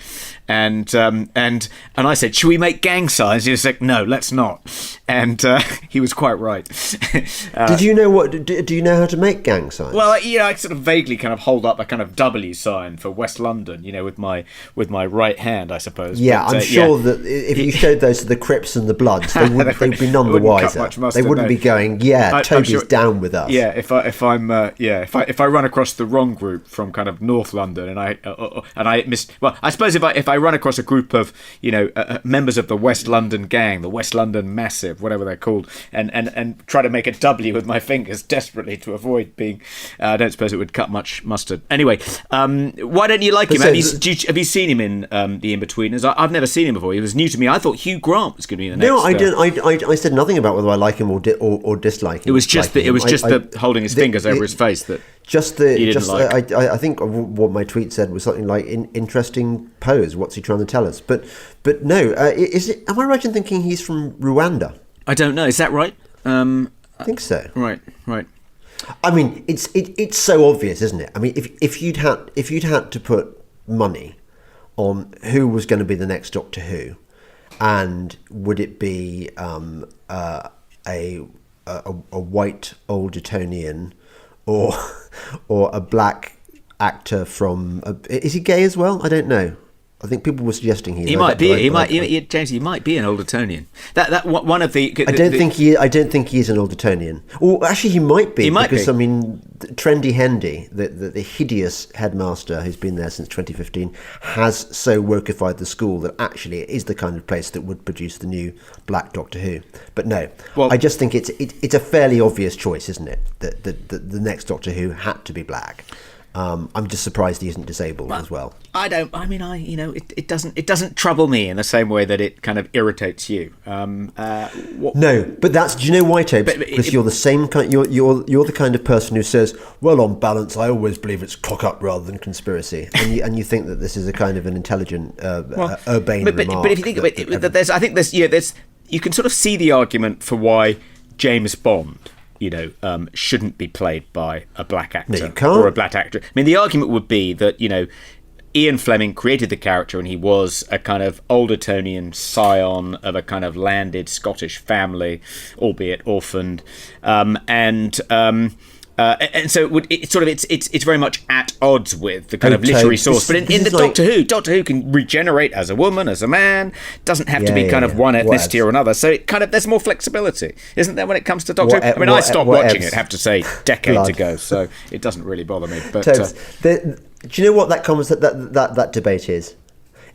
And I said, should we make gang signs? He was like, no, let's not. And he was quite right. Do you know how to make gang signs? Well, I sort of vaguely kind of hold up a kind of W sign for West London, with my right hand, I suppose. Yeah, but, I'm sure that if you showed those to the Crips and the Bloods, they'd be none the wiser. They wouldn't be going, Toby's down with us. Yeah, if I run across the wrong group from kind of North London and I missed. Well, I suppose if I run across a group of members of the West London gang, the West London Massive, whatever they're called, and try to make a W with my fingers desperately to avoid being. I don't suppose it would cut much mustard. Anyway, why don't you like him? Have you seen him in the In-Betweeners? I've never seen him before. He was new to me. I thought Hugh Grant was going to be the next. No, I didn't. I said nothing about whether I like him or dislike him. It was just the holding his fingers over his face that. I think what my tweet said was something like interesting pose. What's he trying to tell us? But no, am I right in thinking he's from Rwanda? I don't know. Is that right? I think so. Right. I mean, it's so obvious, isn't it? I mean, if you'd had to put money on who was going to be the next Doctor Who, and would it be a white old Etonian or a black actor from? Is he gay as well? I don't know. I think people were suggesting he might be. James, he might be an old Etonian. That one of the. I don't think he is an old Etonian. Or actually, he might be. Because I mean, Trendy Hendy, the hideous headmaster who's been there since 2015, has so wokeified the school that actually it is the kind of place that would produce the new Black Doctor Who. But no, I just think it's a fairly obvious choice, isn't it? That the next Doctor Who had to be black. I'm just surprised he isn't disabled as well. It doesn't trouble me in the same way that it kind of irritates you. No, but do you know why, Tobes? Because you're the same kind. You're the kind of person who says, well, on balance, I always believe it's cock up rather than conspiracy, and you think that this is a kind of an intelligent, urbane remark. But if you think about it, you can sort of see the argument for why James Bond shouldn't be played by a black actor or a black actor. I mean, the argument would be that, Ian Fleming created the character and he was a kind of old Etonian scion of a kind of landed Scottish family, albeit orphaned. And so it's very much at odds with the kind of literary source. But in the Doctor Who can regenerate as a woman, as a man, doesn't have to be kind of one ethnicity or another. So it kind of there's more flexibility, isn't there, when it comes to Doctor Who? I mean, I stopped watching it, have to say, decades ago, so it doesn't really bother me. But do you know what that debate is?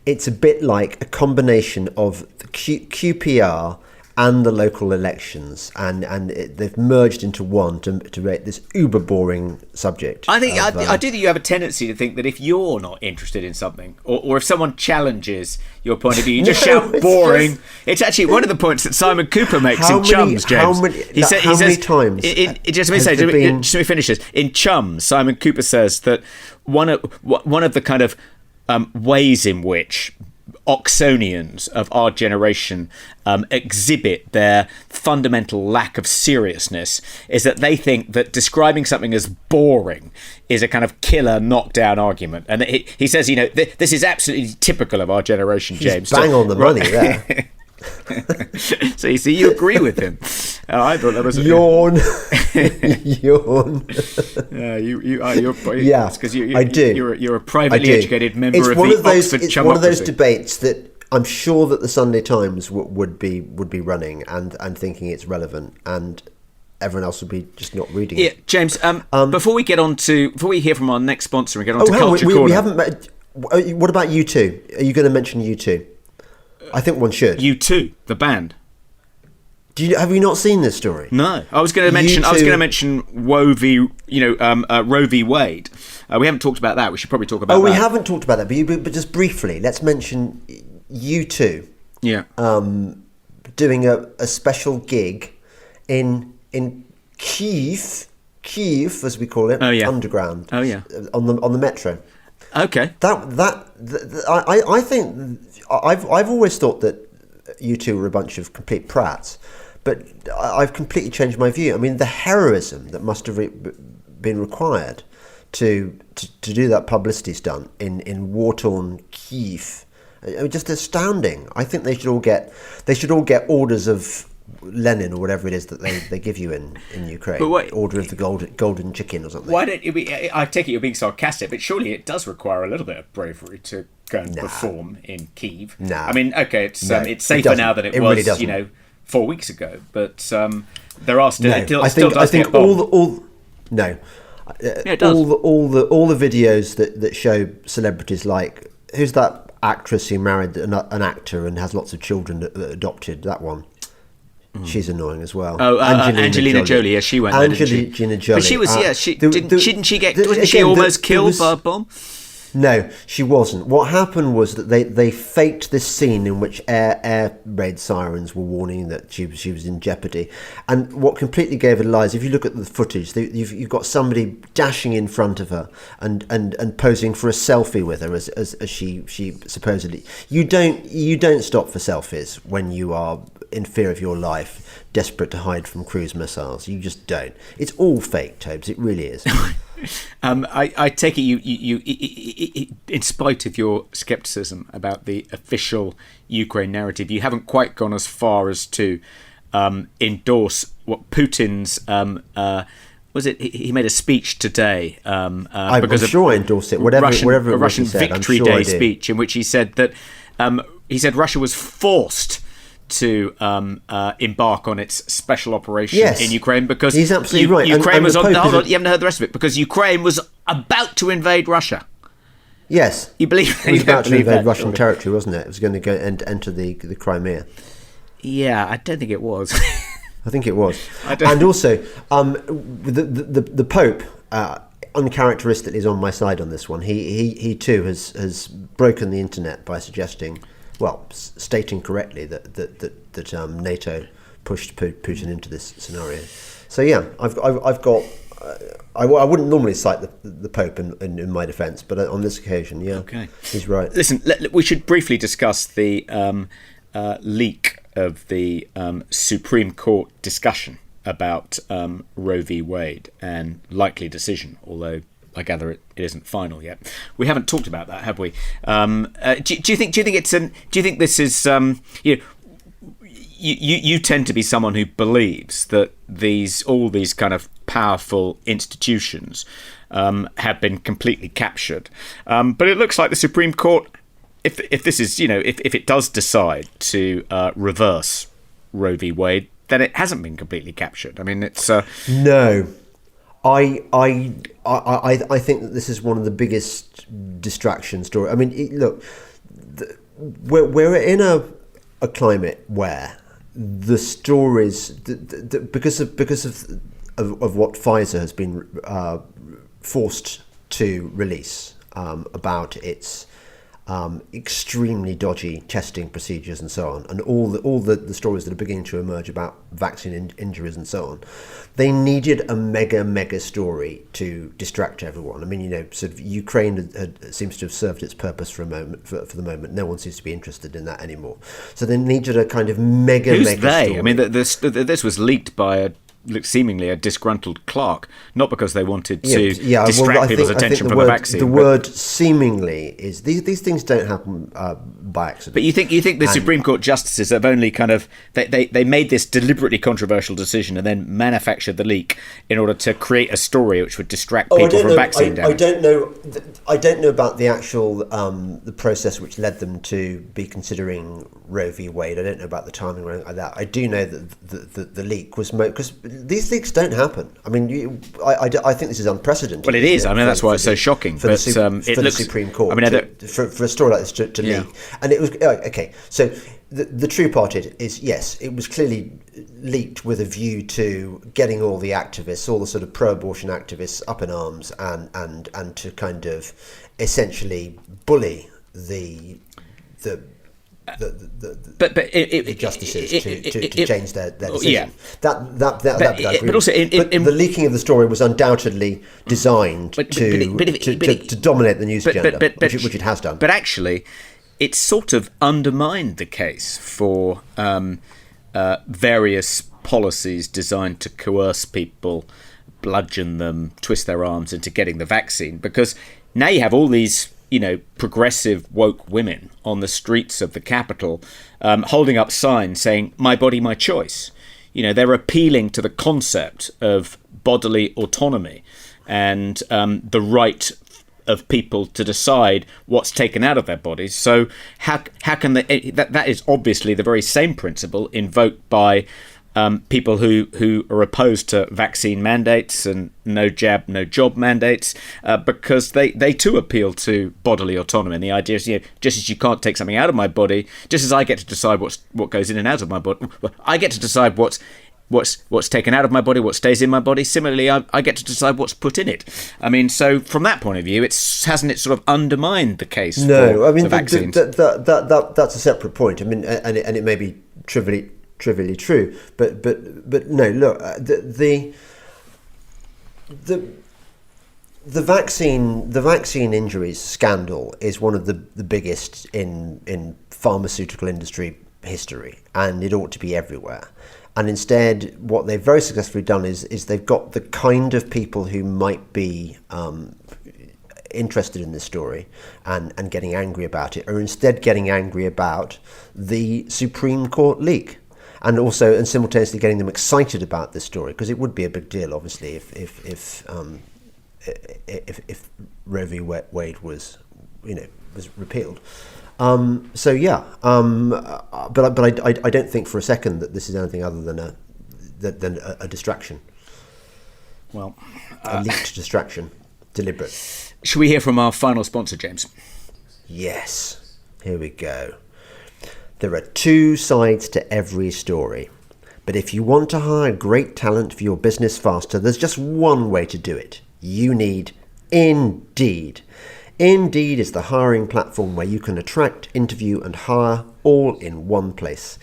It's a bit like a combination of the QPR and the local elections, and they've merged into one to make this uber boring subject. I think I do think you have a tendency to think that if you're not interested in something, or if someone challenges your point of view, you just shout boring. It's actually one of the points that Simon Kuper makes in Chums, James. How many times? Just let me finish this. In Chums, Simon Kuper says that one of the kind of ways in which Oxonians of our generation exhibit their fundamental lack of seriousness is that they think that describing something as boring is a kind of killer knockdown argument. And he says, this is absolutely typical of our generation, James. He's bang on the money there. So you see, you agree with him. I thought that was yawn. Yawn. Yeah, because I do. You're a privately educated member of the Oxford Chumocracy. It's one of those debates that I'm sure that the Sunday Times would be running and thinking it's relevant, and everyone else would be just not reading it. Yeah, James. Before we hear from our next sponsor and get on to Culture Corner, we haven't met. What about U2? Are you going to mention U2? I think one should. U2, the band. Have you not seen this story? No, I was going to mention Roe v. Wade. We haven't talked about that. We should probably talk about that. We haven't talked about that, but just briefly, let's mention U2. Yeah. Doing a special gig in Kyiv, as we call it. Oh yeah. Underground. Oh yeah. On the metro. Okay. I think I've always thought that U2 were a bunch of complete prats, but I've completely changed my view. I mean, the heroism that must have been required to do that publicity stunt in war-torn Kyiv, just astounding. I think they should all get orders of Lenin or whatever it is that they give you in Ukraine. But wait, Order of the golden chicken or something. Why don't you be? I take it you're being sarcastic, but surely it does require a little bit of bravery to go and perform in Kyiv. Nah. I mean, okay, it's safer now than it was, really 4 weeks ago. But there are still. No, I think all the videos that show celebrities, like who's that actress who married an actor and has lots of children that adopted, that one. She's annoying as well. Oh, Angelina Jolie. Yeah, she went there, Angelina Jolie. But she was, didn't she almost killed by a bomb? No, she wasn't. What happened was that they faked this scene in which air raid sirens were warning that she was in jeopardy. And what completely gave it lies, if you look at the footage, you've got somebody dashing in front of her and posing for a selfie with her as she supposedly. You don't stop for selfies when you are in fear of your life, desperate to hide from cruise missiles. You just don't. It's all fake, Tobes. It really is. I take it you in spite of your scepticism about the official Ukraine narrative, you haven't quite gone as far as to endorse what Putin's was it? He made a speech today. I'm sure I endorse it. Whatever a Russian said, Victory Day speech in which he said that Russia was forced to embark on its special operation in Ukraine because he's absolutely right. Ukraine was on. Hold on, you haven't heard the rest of it, because Ukraine was about to invade Russia. Yes, you believe it was about to invade Russian territory, wasn't it? It was going to go and enter the Crimea. Yeah, I don't think it was. I think it was. And also, the Pope, uncharacteristically, is on my side on this one. He too has broken the internet by suggesting, stating correctly that NATO pushed Putin into this scenario. So yeah, I've got. I wouldn't normally cite the Pope in my defence, but on this occasion, yeah, okay, he's right. Listen, we should briefly discuss the leak of the Supreme Court discussion about Roe v. Wade and likely decision, although I gather it isn't final yet. We haven't talked about that, have we? Do you think this is you tend to be someone who believes that all these kind of powerful institutions have been completely captured, but it looks like the Supreme Court, if this is if it does decide to reverse Roe v. Wade, then it hasn't been completely captured. I mean, it's no. I think that this is one of the biggest distraction stories. I mean, look, we're in a climate where the stories, because of what Pfizer has been forced to release about its extremely dodgy testing procedures and so on, and all the stories that are beginning to emerge about vaccine injuries and so on, they needed a mega story to distract everyone. I mean, sort of Ukraine seems to have served its purpose for a moment. For the moment, no one seems to be interested in that anymore. So they needed a kind of mega story. I mean, this was leaked by seemingly a disgruntled clerk, not because they wanted to distract people's attention from the vaccine. The word "seemingly" is these things don't happen by accident. But you think the Supreme Court justices have only kind of they made this deliberately controversial decision and then manufactured the leak in order to create a story which would distract people from vaccine damage? I don't know about the actual the process which led them to be considering Roe v. Wade. I don't know about the timing or anything like that. I do know that the leak was because these leaks don't happen. I mean, I think this is unprecedented. Well, it is. I mean, that's why it's so shocking. For the Supreme Court, for a story like this to leak. And it was okay. So the true part is yes, it was clearly leaked with a view to getting all the activists, all the sort of pro-abortion activists, up in arms and to kind of essentially bully the justices to change their decision. Yeah. That I agree. But also, the leaking of the story was undoubtedly designed to dominate the news agenda, which it has done. But actually, it sort of undermined the case for various policies designed to coerce people, bludgeon them, twist their arms into getting the vaccine, because now you have all these progressive woke women on the streets of the capital holding up signs saying, "My body, my choice." They're appealing to the concept of bodily autonomy and the right of people to decide what's taken out of their bodies. So how can they? That is obviously the very same principle invoked by people who are opposed to vaccine mandates and no jab, no job mandates, because they too appeal to bodily autonomy. And the idea is, just as you can't take something out of my body, just as I get to decide what goes in and out of my body, I get to decide what's taken out of my body, what stays in my body. Similarly, I get to decide what's put in it. I mean, so from that point of view, hasn't it sort of undermined the case? No, I mean, the vaccines? That's a separate point. I mean, and it may be trivially true, but no. Look, the vaccine injuries scandal is one of the biggest in pharmaceutical industry history, and it ought to be everywhere. And instead, what they've very successfully done is they've got the kind of people who might be interested in this story and getting angry about it, are instead getting angry about the Supreme Court leak. And simultaneously getting them excited about this story, because it would be a big deal, obviously, if Roe v. Wade was repealed. But I don't think for a second that this is anything other than a distraction. Well, a leaked distraction, deliberate. Should we hear from our final sponsor, James? Yes. Here we go. There are two sides to every story. But if you want to hire great talent for your business faster, there's just one way to do it. You need Indeed. Indeed is the hiring platform where you can attract, interview and hire all in one place.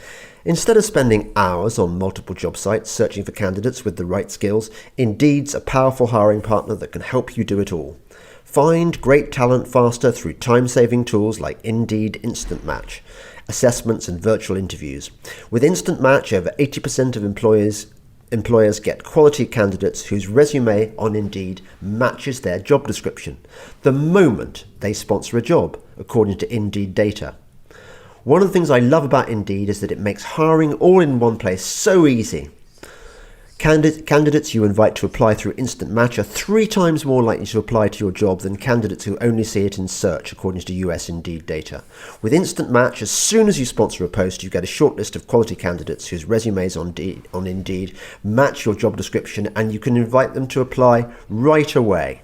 Instead of spending hours on multiple job sites searching for candidates with the right skills, Indeed's a powerful hiring partner that can help you do it all. Find great talent faster through time-saving tools like Indeed Instant Match, assessments and virtual interviews. With Instant Match, over 80% of employers get quality candidates whose resume on Indeed matches their job description the moment they sponsor a job, according to Indeed data. One of the things I love about Indeed is that it makes hiring all in one place so easy. Candidates you invite to apply through Instant Match are 3 times more likely to apply to your job than candidates who only see it in search, according to US Indeed data. With Instant Match, as soon as you sponsor a post, you get a short list of quality candidates whose resumes on Indeed match your job description, and you can invite them to apply right away.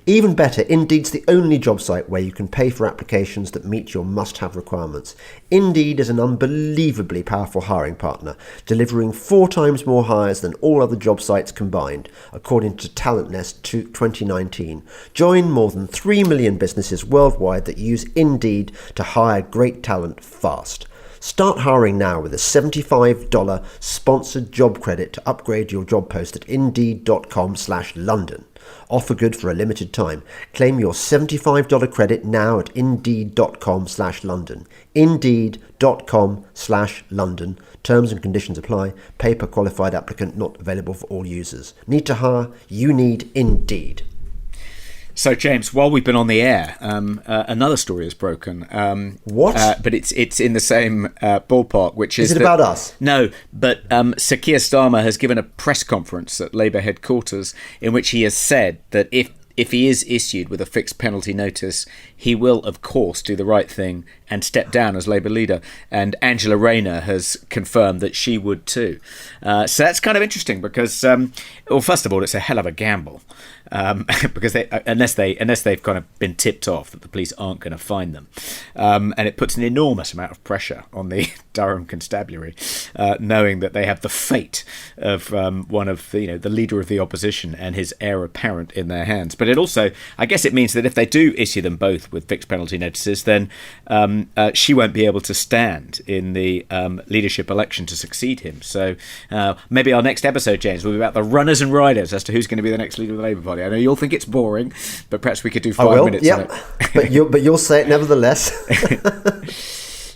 Even better, Indeed's the only job site where you can pay for applications that meet your must-have requirements. Indeed is an unbelievably powerful hiring partner, delivering 4 times more hires than all other job sites combined, according to Talent Nest 2019. Join more than 3 million businesses worldwide that use Indeed to hire great talent fast. Start hiring now with a $75 sponsored job credit to upgrade your job post at Indeed.com/London. Offer good for a limited time. Claim your $75 credit now at Indeed.com/London. Indeed.com/London. Terms and conditions apply. Pay per qualified applicant, not available for all users. Need to hire? You need Indeed. So, James, while we've been on the air, another story has broken. What? But it's in the same ballpark, which is... Is it about us? No, but Sir Keir Starmer has given a press conference at Labour headquarters in which he has said that if he is issued with a fixed penalty notice, he will, of course, do the right thing and step down as Labour leader. And Angela Rayner has confirmed that she would too. So that's kind of interesting because, well, first of all, it's a hell of a gamble. Because unless they've kind of been tipped off that the police aren't going to find them, and it puts an enormous amount of pressure on the Durham Constabulary, knowing that they have the fate of one of the leader of the opposition and his heir apparent in their hands. But it also, I guess, it means that if they do issue them both with fixed penalty notices, then she won't be able to stand in the leadership election to succeed him. So maybe our next episode, James, will be about the runners and riders as to who's going to be the next leader of the Labour Party. I know you'll think it's boring, but perhaps we could do 5 minutes on it. but you'll say it nevertheless.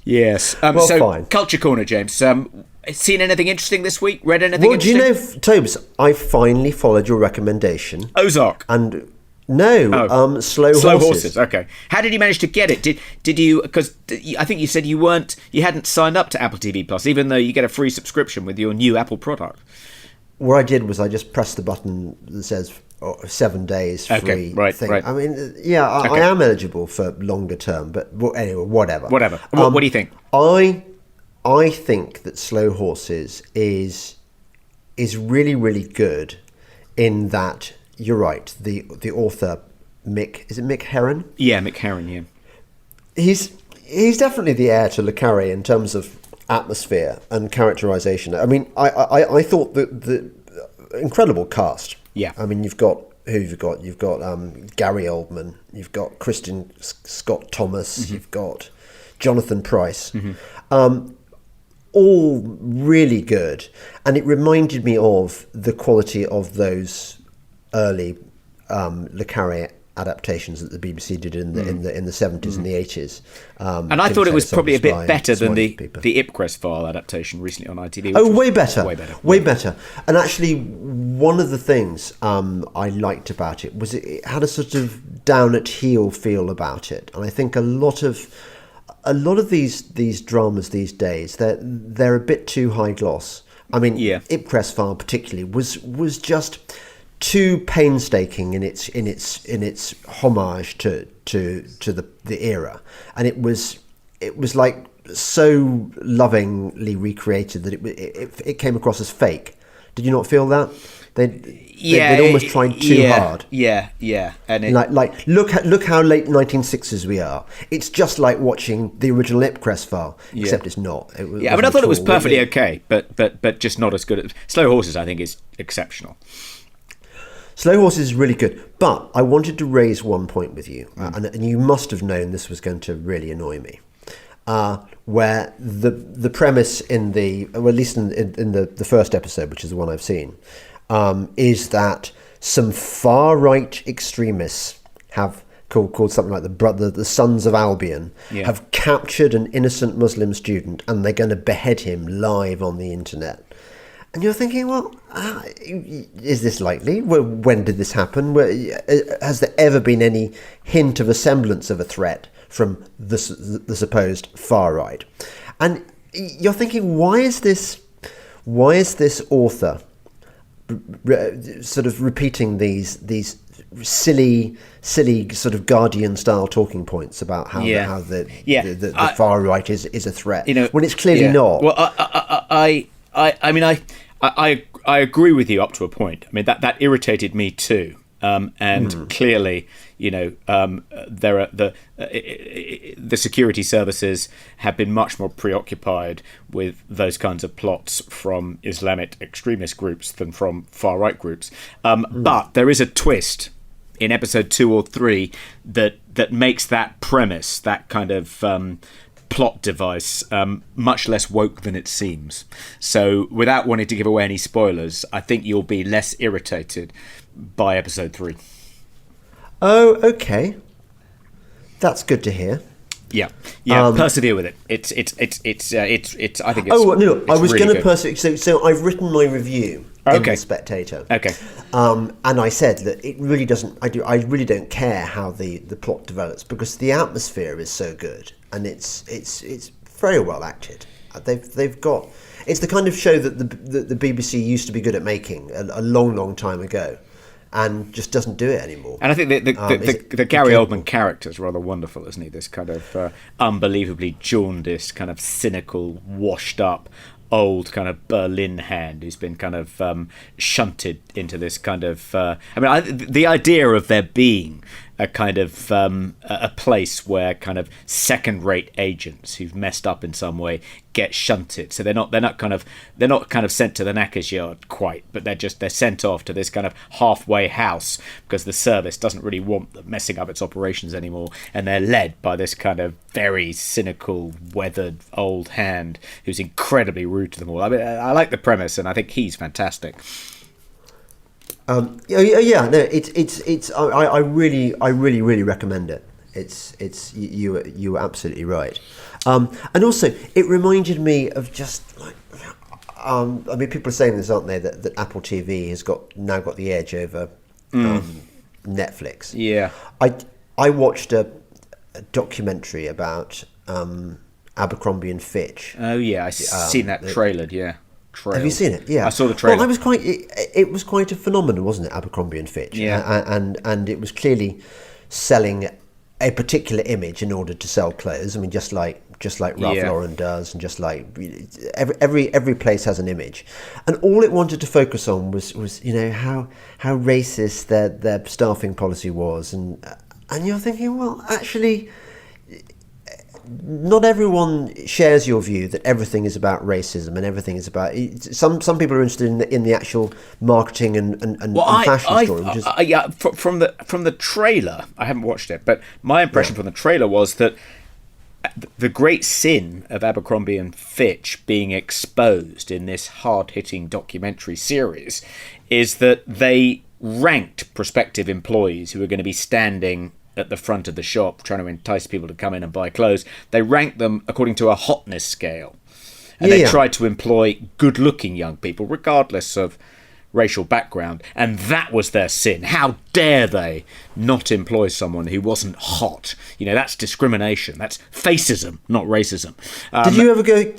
Yes. Well, so, fine. Culture Corner, James. Seen anything interesting this week? Read anything Well, do interesting? you know, Tobes, I finally followed your recommendation. Ozark. And no, Slow Horses. Okay. How did you manage to get it? Did you? Because I think you said you hadn't signed up to Apple TV Plus, even though you get a free subscription with your new Apple product. What I did was I just pressed the button that says 7 days free thing. Right. I mean, yeah, I am eligible for longer term, but anyway, whatever. What do you think? I think that Slow Horses is really, really good in that, you're right, the author, Mick, is it Mick Herron? Yeah, Mick Herron, yeah. He's definitely the heir to Le Carre in terms of atmosphere and characterization. I mean, I thought that the incredible cast. Yeah. I mean, you've got Gary Oldman, you've got Kristen Scott Thomas, Mm-hmm. you've got Jonathan Pryce. Mm-hmm. All really good, and it reminded me of the quality of those early Le Carre adaptations that the BBC did in the 70s and the 80s. And I thought it was probably a bit better than the Ipcress file adaptation recently on ITV. Oh, way better. And actually, one of the things I liked about it was it had a sort of down at heel feel about it, and I think a lot of these dramas these days, they're a bit too high gloss. I mean, Ipcress file particularly was just too painstaking in its homage to the era, and it was like so lovingly recreated that it came across as fake. Did you not feel that? They'd almost tried too hard. Yeah, and it, like look how late 1960s we are. It's just like watching the original Ipcress file, except it's not. I mean, I thought it was perfectly okay, but just not as good as Slow Horses. I think is exceptional. Slow Horses is really good, but I wanted to raise one point with you, and you must have known this was going to really annoy me. Where the premise at least in the first episode, which is the one I've seen, is that some far right extremists have called something like the Sons of Albion have captured an innocent Muslim student, and they're going to behead him live on the internet. And you're thinking, well, is this likely? When did this happen? Has there ever been any hint of a semblance of a threat from the supposed far right? And you're thinking, why is this author sort of repeating these silly sort of Guardian style talking points about how the far right is a threat, when it's clearly not? Well, I mean, I agree with you up to a point. I mean, that irritated me too. And clearly, there are the security services have been much more preoccupied with those kinds of plots from Islamic extremist groups than from far-right groups. But there is a twist in episode 2 or 3 that makes that premise, that kind of plot device, much less woke than it seems. So without wanting to give away any spoilers, I think you'll be less irritated by episode 3. Oh, okay. That's good to hear. Yeah. Persevere with it. It's. I think it's. Oh no, I was really going to good. persevere. So I've written my review in The Spectator. Okay. And I said that it really doesn't. I really don't care how the plot develops, because the atmosphere is so good, and it's very well acted. They've got. It's the kind of show that the BBC used to be good at making a long time ago, and just doesn't do it anymore. And I think the Gary Oldman character is rather wonderful, isn't he? This kind of unbelievably jaundiced, kind of cynical, washed up, old kind of Berlin hand who's been kind of shunted into this kind of... the idea of there being a kind of a place where kind of second-rate agents who've messed up in some way get shunted. So they're not kind of sent to the knacker's yard quite, but they're sent off to this kind of halfway house because the service doesn't really want them messing up its operations anymore, and they're led by this kind of very cynical, weathered old hand who's incredibly rude to them all. I mean, I like the premise, and I think he's fantastic. No, it's. I really recommend it. You were absolutely right. And also, it reminded me of just like, people are saying this, aren't they? That Apple TV has now got the edge over Netflix. Yeah. I watched a documentary about Abercrombie and Fitch. Oh yeah, I've seen that trailer. Yeah. Have you seen it? Yeah, I saw the trailer. Well, it was quite a phenomenon, wasn't it? Abercrombie and Fitch. Yeah, and it was clearly selling a particular image in order to sell clothes. I mean, just like Ralph Lauren does, and just like every place has an image, and all it wanted to focus on was how racist their staffing policy was, and you're thinking, well, actually, not everyone shares your view that everything is about racism and everything is about... Some people are interested in the actual marketing and fashion story. Which is... From the trailer, I haven't watched it, but my impression from the trailer was that the great sin of Abercrombie and Fitch being exposed in this hard-hitting documentary series is that they ranked prospective employees who were going to be standing at the front of the shop trying to entice people to come in and buy clothes. They ranked them according to a hotness scale, and they tried to employ good-looking young people regardless of racial background, and that was their sin. How dare they not employ someone who wasn't hot? That's discrimination. That's facism, not racism. Did you ever go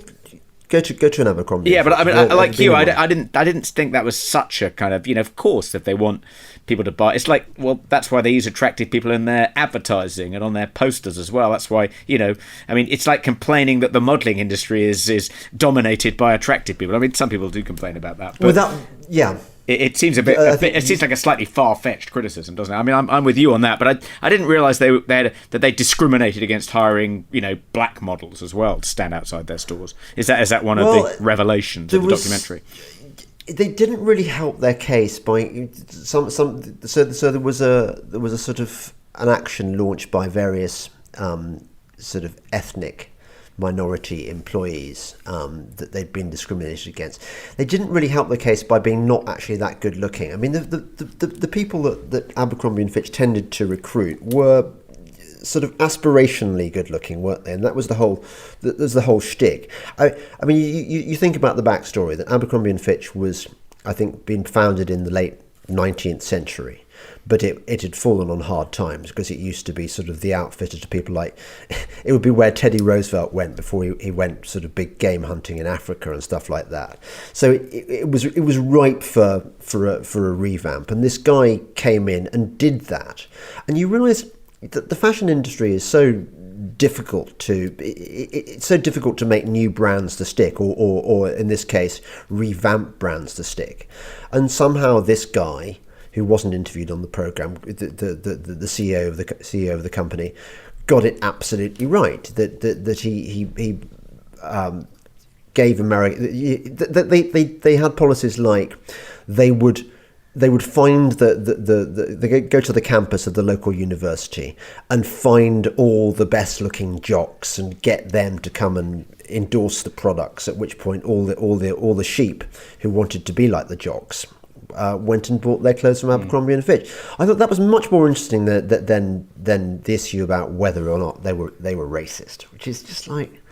to an Abercrombie? Yeah, but I mean, like you, I didn't think that was such a kind of, of course, if they want people to buy, it's like, well, that's why they use attractive people in their advertising and on their posters as well. That's why, it's like complaining that the modelling industry is dominated by attractive people. I mean, some people do complain about that. But It seems it seems like a slightly far-fetched criticism, doesn't it? I mean, I'm with you on that, but I didn't realise that they discriminated against hiring, black models as well to stand outside their stores. Is that one of the revelations of the documentary? They didn't really help their case by so there was a sort of an action launched by various sort of ethnic minority employees that they'd been discriminated against. They didn't really help the case by being not actually that good looking. I mean, the people that Abercrombie and Fitch tended to recruit were sort of aspirationally good looking, weren't they? And that was the whole shtick. I mean, you think about the backstory that Abercrombie and Fitch was, I think, being founded in the late 19th century. But it had fallen on hard times because it used to be sort of the outfitter to people like... It would be where Teddy Roosevelt went before he went sort of big game hunting in Africa and stuff like that. So it was ripe for a revamp. And this guy came in and did that. And you realise that the fashion industry is so difficult it's so difficult to make new brands to stick, or in this case, revamp brands to stick. And somehow this guy who wasn't interviewed on the programme, the CEO of the company, got it absolutely right. That he gave America. They had policies like they would find they go to the campus of the local university and find all the best looking jocks and get them to come and endorse the products. At which point all the sheep who wanted to be like the jocks went and bought their clothes from Abercrombie and Fitch. I thought that was much more interesting than the issue about whether or not they were racist, which is just like.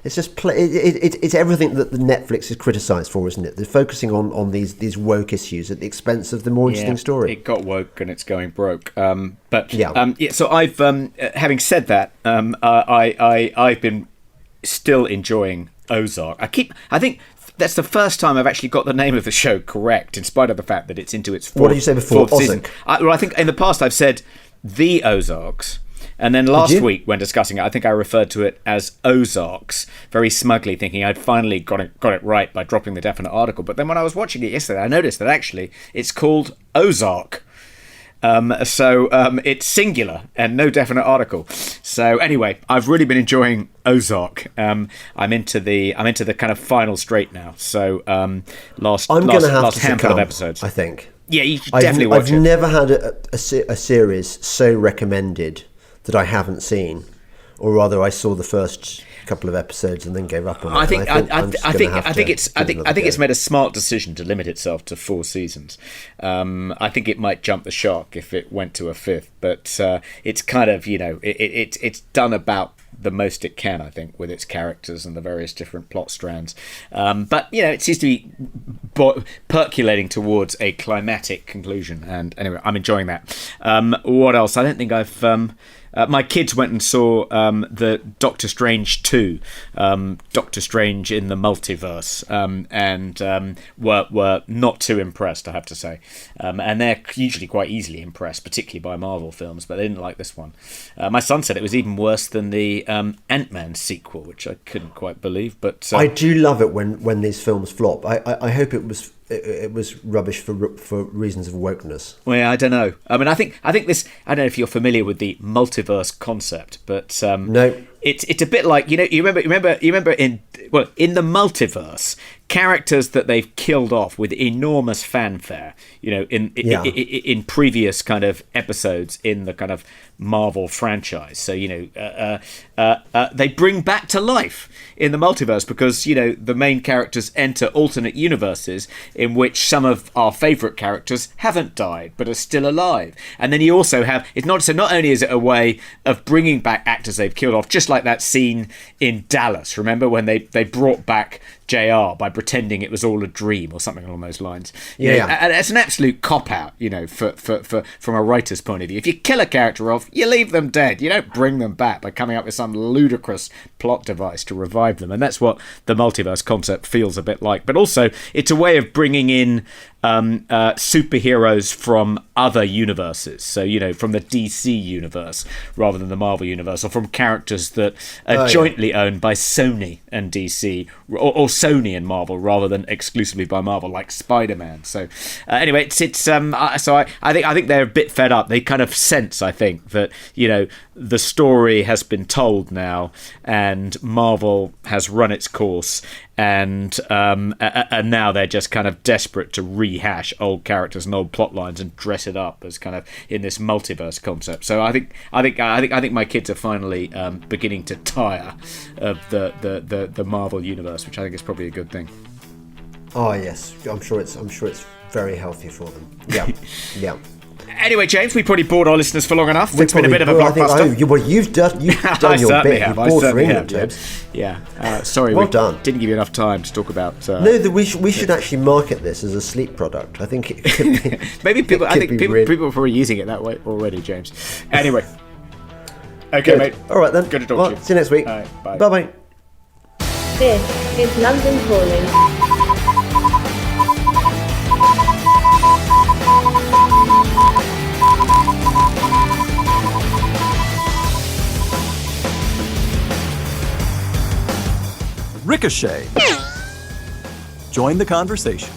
It's just it's everything that the Netflix is criticised for, isn't it? They're focusing on these woke issues at the expense of the more interesting story. It got woke and it's going broke. So I've having said that, I've been still enjoying Ozark. I think that's the first time I've actually got the name of the show correct, in spite of the fact that it's into its fourth. What did you say before? Fourth season. I think in the past I've said The Ozarks. And then last week, when discussing it, I think I referred to it as Ozarks, very smugly, thinking I'd finally got it right by dropping the definite article. But then when I was watching it yesterday, I noticed that actually it's called Ozark. So it's singular and no definite article. So anyway, I've really been enjoying Ozark. I'm into the kind of final straight now. So last handful of episodes, I think. Yeah, you should definitely watch it. I've never had a series so recommended that I haven't seen, or rather, I saw the first couple of episodes and then gave up on it. I think it's made a smart decision to limit itself to 4 seasons. I think it might jump the shark if it went to a 5th, but it's kind of it's done about the most it can, I think, with its characters and the various different plot strands. But it seems to be percolating towards a climatic conclusion. And anyway, I'm enjoying that. What else? I don't think I've. My kids went and saw the Doctor Strange 2, Doctor Strange in the Multiverse, and were not too impressed, I have to say. And they're usually quite easily impressed, particularly by Marvel films, but they didn't like this one. My son said it was even worse than the Ant-Man sequel, which I couldn't quite believe. But I do love it when these films flop. I hope it was rubbish for reasons of wokeness. Well, yeah, I don't know. I mean, I think this. I don't know if you're familiar with the multiverse concept, but no. It's a bit like you remember in the multiverse, characters that they've killed off with enormous fanfare, in previous kind of episodes in the kind of Marvel franchise. So they bring back to life in the multiverse because the main characters enter alternate universes in which some of our favourite characters haven't died but are still alive. And then you also have not only is it a way of bringing back actors they've killed off, just like that scene in Dallas, remember when they brought back JR by pretending it was all a dream or something along those lines. And it's an absolute cop-out, from a writer's point of view. If you kill a character off, you leave them dead. You don't bring them back by coming up with some ludicrous plot device to revive them. And that's what the multiverse concept feels a bit like. But also, it's a way of bringing in superheroes from other universes. So, from the DC universe rather than the Marvel universe, or from characters that are jointly owned by Sony and DC, or Sony and Marvel rather than exclusively by Marvel, like Spider-Man. So anyway, I think they're a bit fed up. They kind of sense, I think, that the story has been told now and Marvel has run its course, and now they're just kind of desperate to rehash old characters and old plot lines and dress it up as kind of in this multiverse concept. So I think my kids are finally beginning to tire of the Marvel universe, which I think is probably a good thing. Oh yes, I'm sure it's very healthy for them. Yeah. Anyway, James, we probably bored our listeners for long enough. It's been a bit of a blockbuster. You've done your bit. You've bored for England, James. Yeah. Sorry, well we done. Didn't give you enough time to talk about. We should actually market this as a sleep product. I think it could be. Maybe people. I think people are probably using it that way already, James. Anyway. Okay, good. Mate. All right then. Good to talk to you. See you next week. All right, bye. Bye. This is London Calling. Ricochet. Join the conversation.